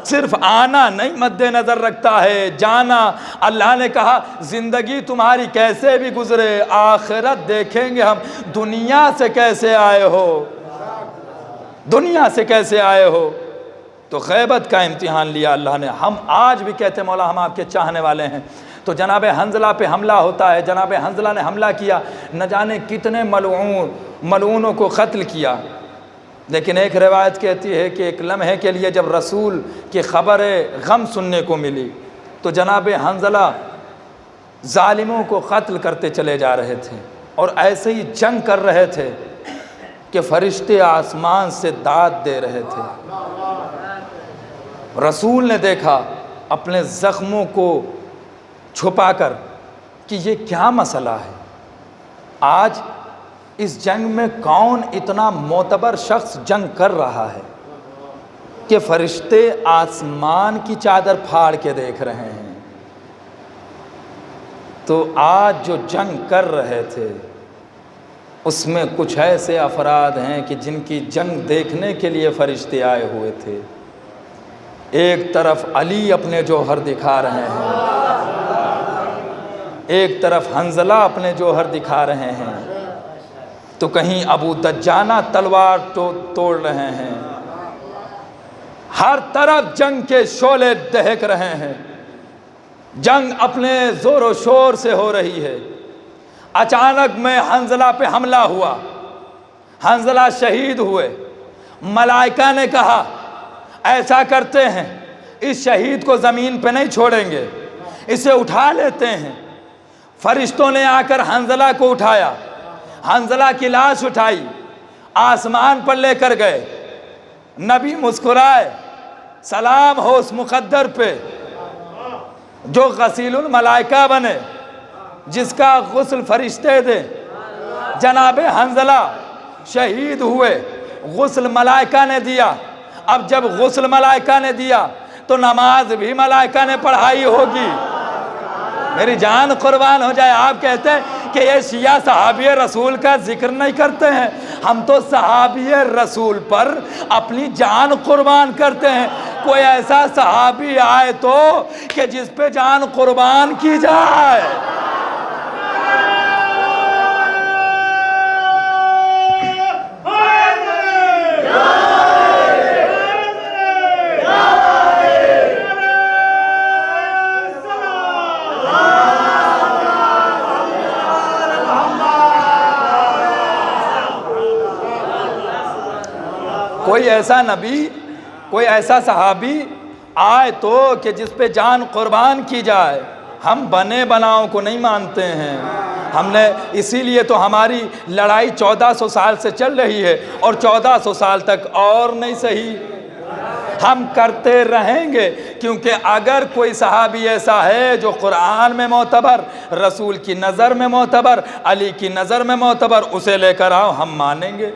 सिर्फ आना नहीं मद्देनज़र रखता है, जाना। अल्लाह ने कहा ज़िंदगी तुम्हारी कैसे भी गुजरे, आखिरत देखेंगे हम। दुनिया से कैसे आए हो, दुनिया से कैसे आए हो। तो गैबत का इम्तिहान लिया अल्लाह ने। हम आज भी कहते मौला हम आपके चाहने वाले हैं। तो जनाब हंज़ला पे हमला होता है, जनाब हंज़ला ने हमला किया, न जाने कितने मलऊनों को क़त्ल किया। लेकिन एक रिवायत कहती है कि एक लम्हे के लिए जब रसूल की ख़बर गम सुनने को मिली तो जनाब हंज़ला ज़ालिमों को क़त्ल करते चले जा रहे थे और ऐसे ही जंग कर रहे थे कि फ़रिश्ते आसमान से दाद दे रहे थे। रसूल ने देखा अपने ज़ख्मों को छुपाकर कि ये क्या मसला है। आज इस जंग में कौन इतना मोतबर शख्स जंग कर रहा है कि फरिश्ते आसमान की चादर फाड़ के देख रहे हैं। तो आज जो जंग कर रहे थे उसमें कुछ ऐसे अफराद हैं कि जिनकी जंग देखने के लिए फरिश्ते आए हुए थे। एक तरफ अली अपने जौहर दिखा रहे हैं, एक तरफ हंज़ला अपने जौहर दिखा रहे हैं, तो कहीं अबू दज्जाना तलवार तोड़ रहे हैं। हर तरफ जंग के शोले दहक रहे हैं, जंग अपने ज़ोर शोर से हो रही है। अचानक में हंज़ला पे हमला हुआ, हंज़ला शहीद हुए। मलाइका ने कहा ऐसा करते हैं, इस शहीद को ज़मीन पे नहीं छोड़ेंगे, इसे उठा लेते हैं। फरिश्तों ने आकर हंज़ला को उठाया, हंज़ला की लाश उठाई, आसमान पर लेकर गए। नबी मुस्कुराए, सलाम हो उस मुक़द्दर पे जो गसीलुल मलाइका बने, जिसका गुस्ल फरिश्ते दे। जनाब हंज़ला शहीद हुए, गुस्ल मलाइका ने दिया। अब जब गुस्ल मलाइका ने दिया तो नमाज भी मलाइका ने पढ़ाई होगी। मेरी जान कुर्बान हो जाए। आप कहते हैं कि ये शिया सहाबी रसूल का जिक्र नहीं करते हैं, हम तो सहाबी रसूल पर अपनी जान कुर्बान करते हैं। कोई ऐसा सहाबी आए तो कि जिस पे जान कुर्बान की जाए। कोई ऐसा नबी, कोई ऐसा सहाबी आए तो कि जिस पे जान कुर्बान की जाए। हम बने बनाओं को नहीं मानते हैं, हमने इसीलिए तो हमारी लड़ाई 1400 साल से चल रही है और 1400 साल तक और नहीं सही, हम करते रहेंगे। क्योंकि अगर कोई सहाबी ऐसा है जो कुरान में मोतबर, रसूल की नज़र में मोतबर, अली की नज़र में मोतबर, उसे लेकर आओ, हम मानेंगे।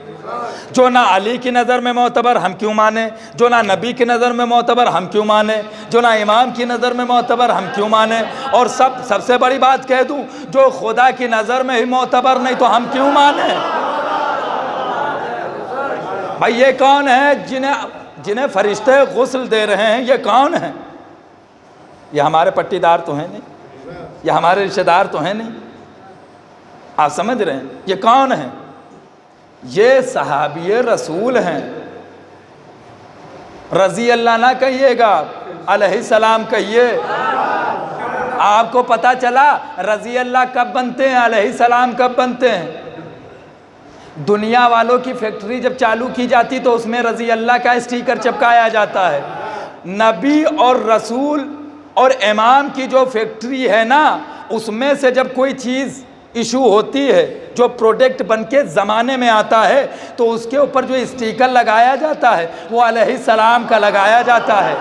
जो ना अली की नज़र में मोतबर हम क्यों माने, जो ना नबी की नज़र में मोतबर हम क्यों माने, जो ना इमाम की नज़र में मोतबर हम क्यों माने, और सबसे बड़ी बात कह दूं, जो खुदा की नज़र में ही मोतबर नहीं तो हम क्यों माने। भाई ये कौन है जिन्हें फरिश्ते गुस्ल दे रहे हैं, ये कौन है? ये हमारे पट्टीदार तो हैं नहीं, ये हमारे रिश्तेदार तो हैं नहीं, आप समझ रहे हैं? ये कौन है? ये सहाबी रसूल हैं। रज़ी अल्लाह ना कहिएगा, अलैहिस्सलाम कहिए। आपको पता चला रज़ी अल्लाह कब बनते हैं, अलैहिस्सलाम कब बनते हैं? दुनिया वालों की फैक्ट्री जब चालू की जाती तो उसमें रज़ी अल्लाह का स्टिकर चिपकाया जाता है। नबी और रसूल और इमाम की जो फैक्ट्री है ना, उसमें से जब कोई चीज़ इशू होती है, जो प्रोडक्ट बनके ज़माने में आता है, तो उसके ऊपर जो स्टिकर लगाया जाता है वो अलैहिस्सलाम का लगाया जाता है।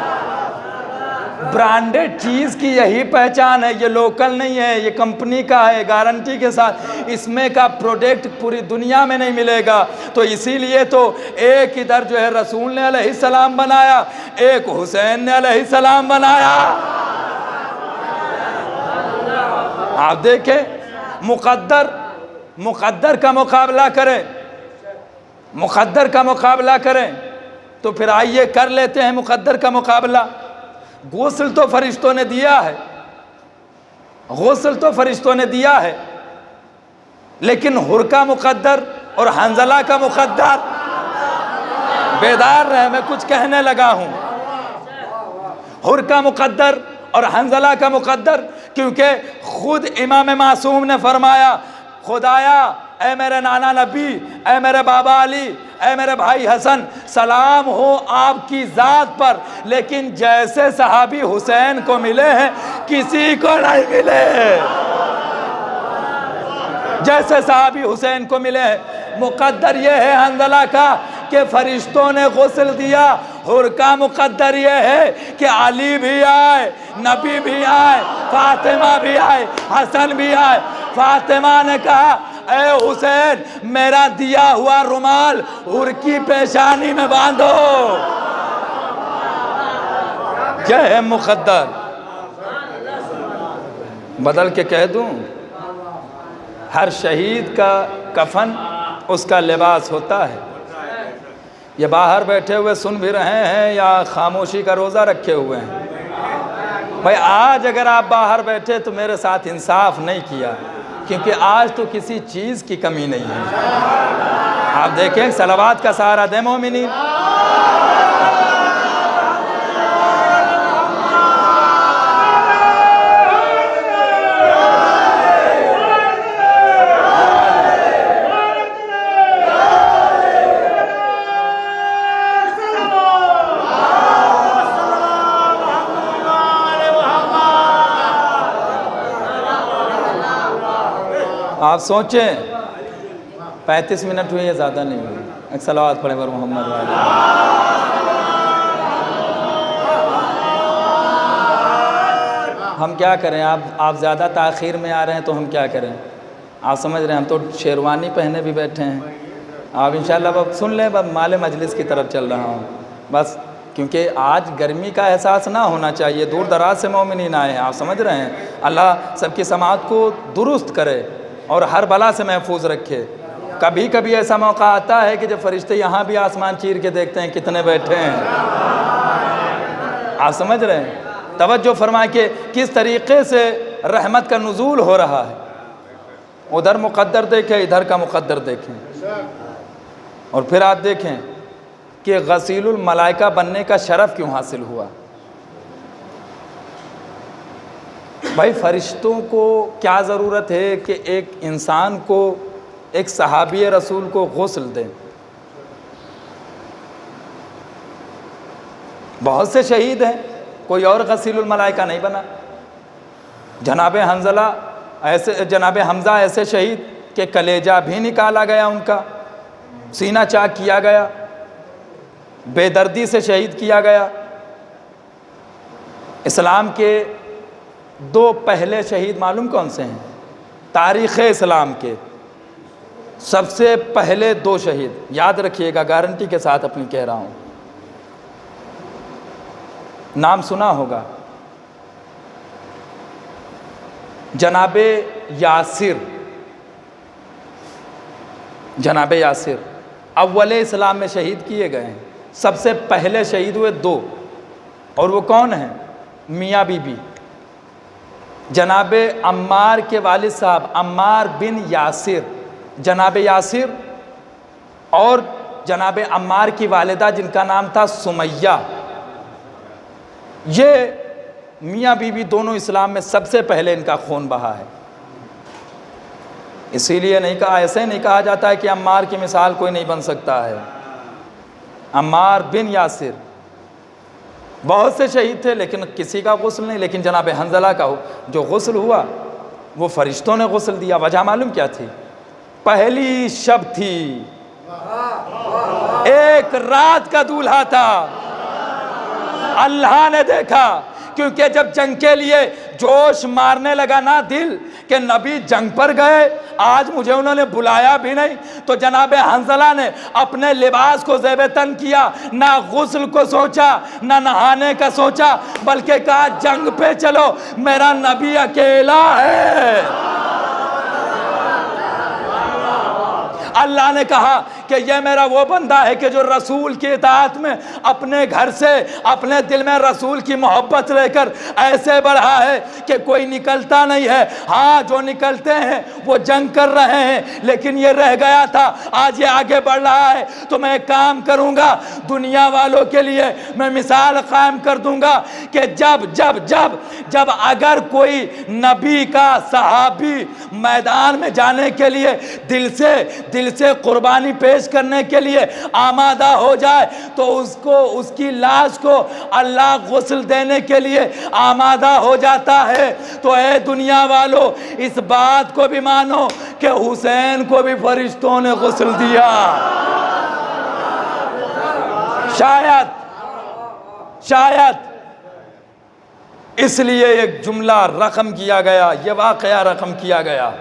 ब्रांडेड चीज़ की यही पहचान है, ये लोकल नहीं है, ये कंपनी का है, गारंटी के साथ। इसमें का प्रोडक्ट पूरी दुनिया में नहीं मिलेगा। तो इसीलिए तो एक इधर जो है रसूल ने अलैहिस्सलाम बनाया, एक हुसैन ने अलैहिस्सलाम बनाया। आप देखें, मुक़द्दर का मुकाबला करें, मुक़द्दर का मुकाबला करें। तो फिर आइए कर लेते हैं मुक़द्दर का मुकाबला। गुस्ल तो फरिश्तों ने दिया है, गुस्ल तो फरिश्तों ने दिया है, लेकिन हुर का मुक़द्दर और हंज़ला का मुक़द्दर, बेदार रहे, मैं कुछ कहने लगा हूँ। हुर का मुक़द्दर और हंज़ला का मुक़द्दर, क्योंकि खुद इमाम मासूम ने फरमाया, खुदाया ऐ मेरे नाना नबी, ऐ मेरे बाबा अली, ऐ मेरे भाई हसन, सलाम हो आपकी ज़ात पर, लेकिन जैसे सहाबी हुसैन को मिले हैं किसी को नहीं मिले, जैसे सहाबी हुसैन को मिले हैं। मुक़द्दर ये है हंज़ला का कि फरिश्तों ने गुस्ल दिया। हुर का मुक़द्दर ये है कि अली भी आए, नबी भी आए, फातिमा भी आए, हसन भी आए। फातिमा ने कहा, ऐ हुसैन मेरा दिया हुआ रुमाल हुर की पेशानी में बांधो। क्या है मुक़द्दर? बदल के कह दूं, हर शहीद का कफन उसका लिबास होता है। ये बाहर बैठे हुए सुन भी रहे हैं या खामोशी का रोज़ा रखे हुए हैं? भाई आज अगर आप बाहर बैठे तो मेरे साथ इंसाफ नहीं किया, क्योंकि आज तो किसी चीज़ की कमी नहीं है। आप देखें, सलावात का सहारा दे मोमिनीन। आप सोचें 35 मिनट हुए, ज़्यादा नहीं हुए। एक सलावत पढ़े बर मोहम्मद वाले। हम क्या करें? आप ज़्यादा ताख़ीर में आ रहे हैं तो हम क्या करें? आप समझ रहे हैं, हम तो शेरवानी पहने भी बैठे हैं। आप इंशाअल्लाह अब सुन लें, अब माले मजलिस की तरफ चल रहा हूँ बस, क्योंकि आज गर्मी का एहसास ना होना चाहिए। दूर दराज से मोमिनीन आए हैं, आप समझ रहे हैं। अल्लाह सबकी समात को दुरुस्त करे और हर बला से महफूज रखे। कभी कभी ऐसा मौका आता है कि जब फरिश्ते यहाँ भी आसमान चीर के देखते हैं कितने बैठे हैं। आप समझ रहे हैं? तवज्जो फरमा के किस तरीक़े से रहमत का नुज़ूल हो रहा है। उधर मुक़द्दर देखें, इधर का मुक़द्दर देखें, और फिर आप देखें कि गसीलुल मलाइका बनने का शरफ़ क्यों हासिल हुआ। भाई फरिश्तों को क्या ज़रूरत है कि एक इंसान को, एक सहाबी रसूल को गुस्ल दें। बहुत से शहीद हैं, कोई और गसीलुल मलाइका नहीं बना। जनाब हंज़ला ऐसे जनाब हमज़ा ऐसे शहीद के कलेजा भी निकाला गया, उनका सीना चाक किया गया, बेदर्दी से शहीद किया गया। इस्लाम के 2 पहले शहीद मालूम कौन से हैं? तारीख़ इस्लाम के सबसे पहले 2 शहीद, याद रखिएगा, गारंटी के साथ अपनी कह रहा हूँ, नाम सुना होगा, जनाबे यासिर। जनाबे यासिर अव्वले इस्लाम में शहीद किए गए हैं। सबसे पहले शहीद हुए 2, और वो कौन हैं? मियाँ बीबी। जनाबे अम्मार के वालिद साहब अम्मार बिन यासिर, जनाबे यासिर, और जनाबे अम्मार की वालिदा जिनका नाम था सुमैया। ये मियाँ बीबी दोनों इस्लाम में सबसे पहले इनका खून बहा है। इसीलिए नहीं कहा, ऐसे नहीं कहा जाता है कि अम्मार की मिसाल कोई नहीं बन सकता है। अम्मार बिन यासिर, बहुत से शहीद थे लेकिन किसी का गुस्ल नहीं, लेकिन जनाब हंज़ला का जो गुस्ल हुआ वो फरिश्तों ने गुस्ल दिया। वजह मालूम क्या थी? पहली शब थी, एक रात का दूल्हा था। अल्लाह ने देखा, क्योंकि जब जंग के लिए जोश मारने लगा ना दिल कि नबी जंग पर गए, आज मुझे उन्होंने बुलाया भी नहीं, तो जनाब हंज़ला ने अपने लिबास को ज़ेब-ए-तन किया, ना गुस्ल को सोचा, ना नहाने का सोचा, बल्कि कहा जंग पे चलो, मेरा नबी अकेला है। अल्लाह ने कहा कि यह मेरा वो बंदा है कि जो रसूल की इताअत में अपने घर से अपने दिल में रसूल की मोहब्बत लेकर ऐसे बढ़ा है कि कोई निकलता नहीं है। हाँ, जो निकलते हैं वो जंग कर रहे हैं, लेकिन ये रह गया था, आज ये आगे बढ़ रहा है। तो मैं काम करूँगा, दुनिया वालों के लिए मैं मिसाल कायम कर दूँगा कि जब जब जब जब अगर कोई नबी का सहाबी मैदान में जाने के लिए दिल से कुर्बानी पेश करने के लिए आमादा हो जाए, तो उसको, उसकी लाश को अल्लाह गुस्ल देने के लिए आमादा हो जाता है। तो ए दुनिया वालों, इस बात को भी मानो कि हुसैन को भी फरिश्तों ने गुस्ल दिया। शायद इसलिए एक जुमला रकम किया गया, ये वाक़या रकम किया गया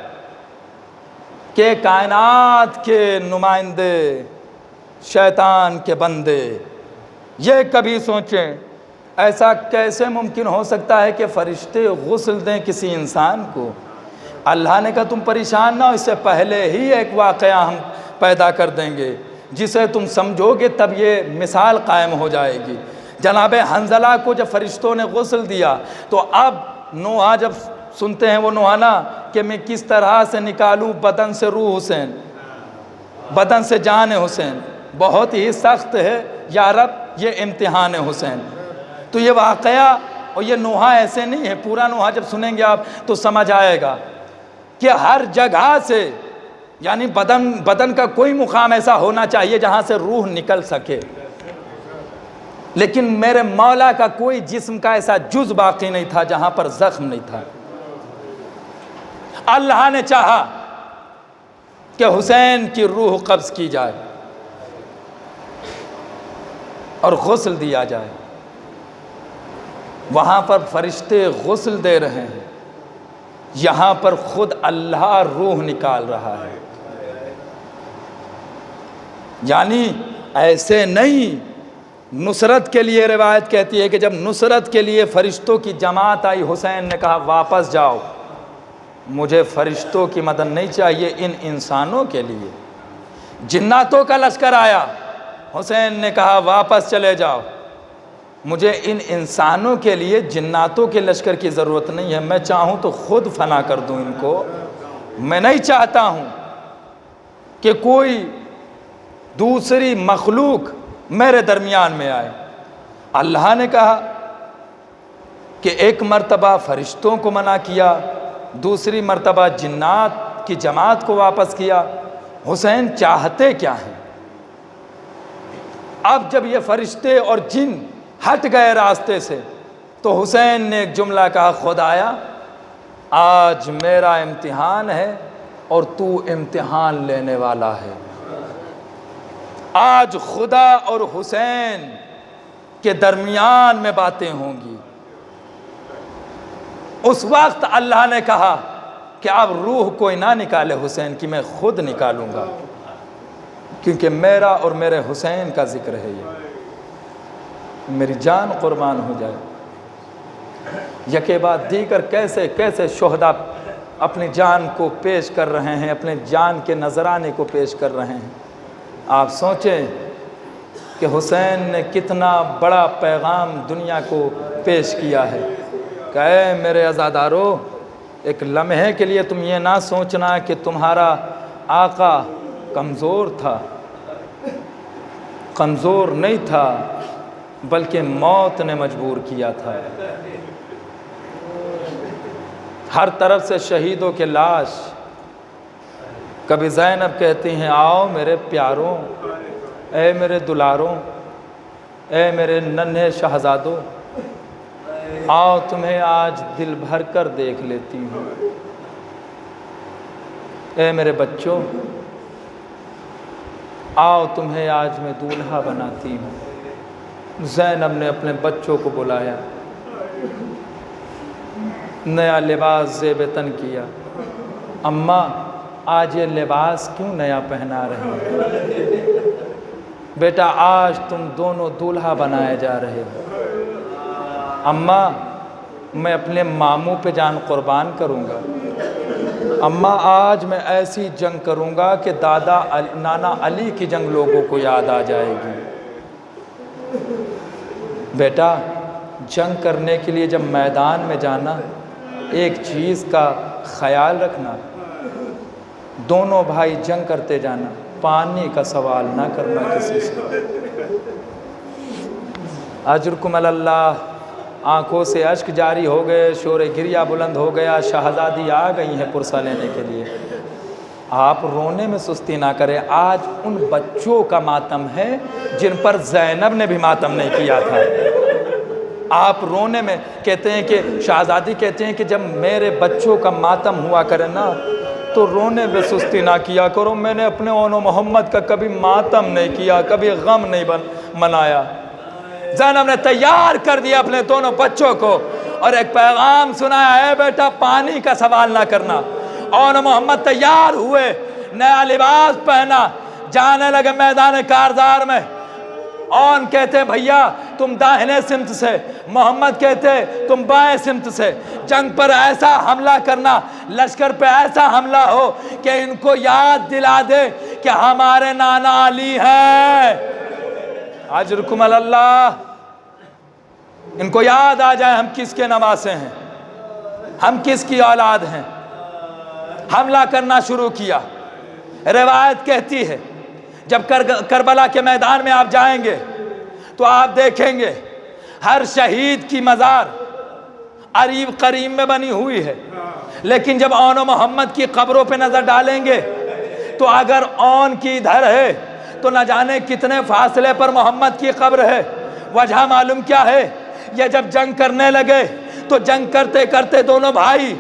कि कायनात के नुमाइंदे, शैतान के बंदे, ये कभी सोचें ऐसा कैसे मुमकिन हो सकता है कि फरिश्ते गुस्ल दें किसी इंसान को। अल्लाह ने कहा तुम परेशान ना हो, इससे पहले ही एक वाक़या हम पैदा कर देंगे जिसे तुम समझोगे, तब ये मिसाल कायम हो जाएगी। जनाब हंज़ला को जब फरिश्तों ने गुस्ल दिया, तो अब नोहा जब सुनते हैं वो नोहाना कि मैं किस तरह से निकालूं बदन से रूह हुसैन, बदन से जान हुसैन, बहुत ही सख्त है या रब ये इम्तिहान हुसैन। तो ये वाक़या और ये नोहा ऐसे नहीं है, पूरा नोहा जब सुनेंगे आप तो समझ आएगा कि हर जगह से, यानी बदन का कोई मुकाम ऐसा होना चाहिए जहाँ से रूह निकल सके, लेकिन मेरे मौला का कोई जिस्म का ऐसा जुज़ बाकी नहीं था जहाँ पर ज़ख्म नहीं था। अल्लाह ने चाहा कि हुसैन की रूह कब्ज़ की जाए और गुस्ल दिया जाए। वहाँ पर फरिश्ते गुस्ल दे रहे हैं, यहाँ पर खुद अल्लाह रूह निकाल रहा है। यानी ऐसे नहीं, नुसरत के लिए रिवायत कहती है कि जब नुसरत के लिए फरिश्तों की जमात आई, हुसैन ने कहा वापस जाओ, मुझे फरिश्तों की मदद नहीं चाहिए, इन इंसानों के लिए। जिन्नातों का लश्कर आया, हुसैन ने कहा वापस चले जाओ, मुझे इन इंसानों के लिए जिन्नातों के लश्कर की ज़रूरत नहीं है, मैं चाहूँ तो खुद फना कर दूँ इनको। मैं नहीं चाहता हूँ कि कोई दूसरी मखलूक मेरे दरमियान में आए। अल्लाह ने कहा कि एक मर्तबा फरिश्तों को मना किया, दूसरी मर्तबा जिन्नात की जमात को वापस किया। हुसैन चाहते क्या हैं? अब जब ये फरिश्ते और जिन हट गए रास्ते से, तो हुसैन ने एक जुमला कहा, खुदाया आज मेरा इम्तिहान है और तू इम्तिहान लेने वाला है। आज खुदा और हुसैन के दरमियान में बातें होंगी। उस वक्त अल्लाह ने कहा कि अब रूह कोई ना निकाले हुसैन की, मैं खुद निकालूंगा, क्योंकि मेरा और मेरे हुसैन का जिक्र है। ये मेरी जान कुर्बान हो जाए। यके बाद दीगर कैसे कैसे शोहदा अपनी जान को पेश कर रहे हैं, अपने जान के नजराने को पेश कर रहे हैं। आप सोचें कि हुसैन ने कितना बड़ा पैगाम दुनिया को पेश किया है। कहे मेरे अज़ादारों, एक लम्हे के लिए तुम ये ना सोचना कि तुम्हारा आका कमज़ोर था। कमज़ोर नहीं था, बल्कि मौत ने मजबूर किया था। हर तरफ से शहीदों के लाश। कभी ज़ैनब कहती हैं, आओ मेरे प्यारों, ए मेरे दुलारों, ए मेरे नन्हे शहजादों, आओ तुम्हें आज दिल भर कर देख लेती हूँ। ए मेरे बच्चों, आओ तुम्हें आज मैं दूल्हा बनाती हूँ। ज़ैनब ने अपने बच्चों को बुलाया, नया लिबास ज़ेब-ए-तन किया। अम्मा, आज ये लिबास क्यों नया पहना रही हो? बेटा, आज तुम दोनों दूल्हा बनाए जा रहे हो। अम्मा, मैं अपने मामू पे जान कुर्बान करूँगा। अम्मा, आज मैं ऐसी जंग करूँगा कि नाना अली की जंग लोगों को याद आ जाएगी। बेटा, जंग करने के लिए जब मैदान में जाना, एक चीज़ का ख्याल रखना, दोनों भाई जंग करते जाना, पानी का सवाल ना करना किसी से। अजरुकुम अल्लाह। आँखों से अश्क जारी हो गए, शोर गिरिया बुलंद हो गया। शहज़ादी आ गई हैं पुरसा लेने के लिए। आप रोने में सुस्ती ना करें। आज उन बच्चों का मातम है जिन पर ज़ैनब ने भी मातम नहीं किया था। आप रोने में कहते हैं कि शहज़ादी कहते हैं कि जब मेरे बच्चों का मातम हुआ करे ना, तो रोने में सुस्ती ना किया करो। मैंने अपने ओनो मोहम्मद का कभी मातम नहीं किया, कभी गम नहीं मनाया। ज़ैनब ने तैयार कर दिया अपने दोनों बच्चों को और एक पैगाम सुनाया है, बेटा पानी का सवाल ना करना। ओनो मोहम्मद तैयार हुए, नया लिबास पहना, जाने लगे मैदान कारज़ार में। औन कहते भैया तुम दाहिने सिमत से, मोहम्मद कहते तुम बाएं सिमत से। जंग पर ऐसा हमला करना, लश्कर पे ऐसा हमला हो कि इनको याद दिला दे कि हमारे नाना अली हैं। अजरुकुम अल्लाह। इनको याद आ जाए हम किसके नवासे हैं, हम किसकी औलाद हैं। हमला करना शुरू किया। रिवायत कहती है जब करबला के मैदान में आप जाएंगे तो आप देखेंगे हर शहीद की मज़ार अरीब करीब में बनी हुई है, लेकिन जब औन मोहम्मद की कब्रों पे नज़र डालेंगे तो अगर औन की इधर है तो न जाने कितने फासले पर मोहम्मद की कब्र है। वजह मालूम क्या है? ये जब जंग करने लगे तो जंग करते करते दोनों भाई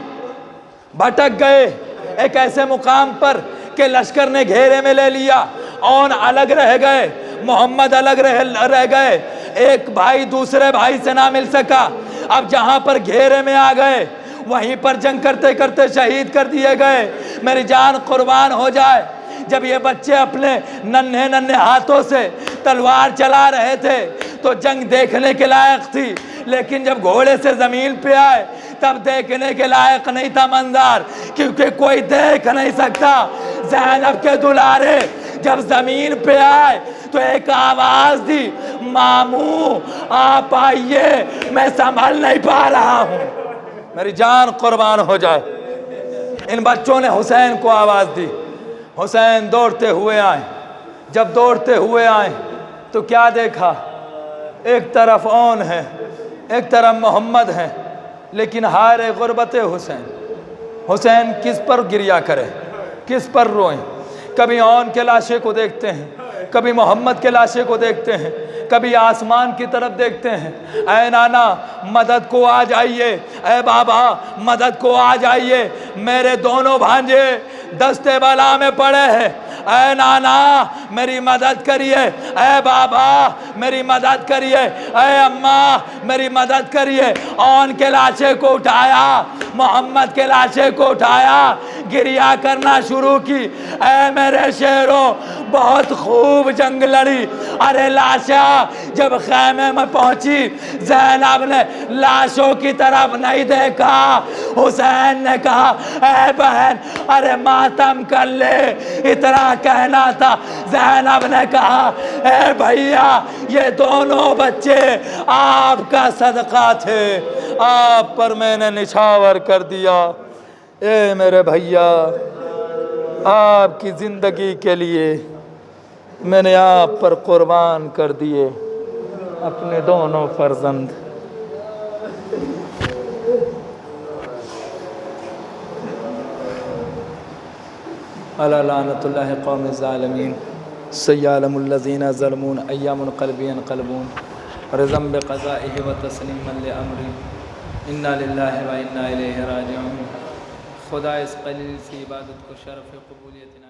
भटक गए एक ऐसे मुकाम पर कि लश्कर ने घेरे में ले लिया। औन अलग रह गए, मोहम्मद अलग रह गए। एक भाई दूसरे भाई से ना मिल सका। अब जहां पर घेरे में आ गए वहीं पर जंग करते करते शहीद कर दिए गए। मेरी जान कुर्बान हो जाए। जब ये बच्चे अपने नन्हे नन्हे हाथों से तलवार चला रहे थे तो जंग देखने के लायक थी, लेकिन जब घोड़े से ज़मीन पे आए तब देखने के लायक नहीं था मंजर, क्योंकि कोई देख नहीं सकता। ज़ैनब के दुलारे जब ज़मीन पे आए तो एक आवाज़ दी, मामू आप आइए, मैं संभल नहीं पा रहा हूँ। मेरी जान कुर्बान हो जाए। इन बच्चों ने हुसैन को आवाज़ दी। हुसैन दौड़ते हुए आए। जब दौड़ते हुए आए तो क्या देखा? एक तरफ औन है, एक तरफ मोहम्मद है, लेकिन हारे गुर्बत हुसैन। हुसैन किस पर गिरिया करे, किस पर रोएं? कभी औन के लाशे को देखते हैं, कभी मोहम्मद के लाशे को देखते हैं, कभी आसमान की तरफ देखते हैं, ऐ नाना मदद को आ जाइए, ऐ बाबा मदद को आ जाइए, मेरे दोनों भांजे दस्ते बला में पड़े हैं, ऐ नाना मेरी मदद करिए, ऐ बाबा मेरी मदद करिए, ऐ अम्मा मेरी मदद करिए। और के लाशे को उठाया, मोहम्मद के लाशे को उठाया, गिरिया करना शुरू की, ऐ मेरे शेरों बहुत खूब जंग लड़ी। अरे लाशा जब खैमे में पहुंची, ज़ैनब ने लाशों की तरफ नहीं देखा। हुसैन ने कहा ऐ बहन अरे मातम कर ले, इतना कहना था। ज़ैनब ने कहा ऐ भैया ये दोनों बच्चे आपका सदका थे, आप पर मैंने निछावर कर दिया। ए मेरे भैया आपकी ज़िंदगी के लिए मैंने आप पर कुर्बान कर दिए अपने दोनों फर्जंद। अला लानतुल्लाहि कौम ज़ालिमीन सय्यलमुल्लज़ीना ज़लमून अय्यामुन क़ल्बियन क़ल्बून रज़म बिक़ज़ाइहि व तस्लीमन लिअम्री इन्ना लिल्लाहि व इन्ना इलैहि राजिऊन। खुदा इस क़लील सी इबादत को शरफ़ क़बूलियत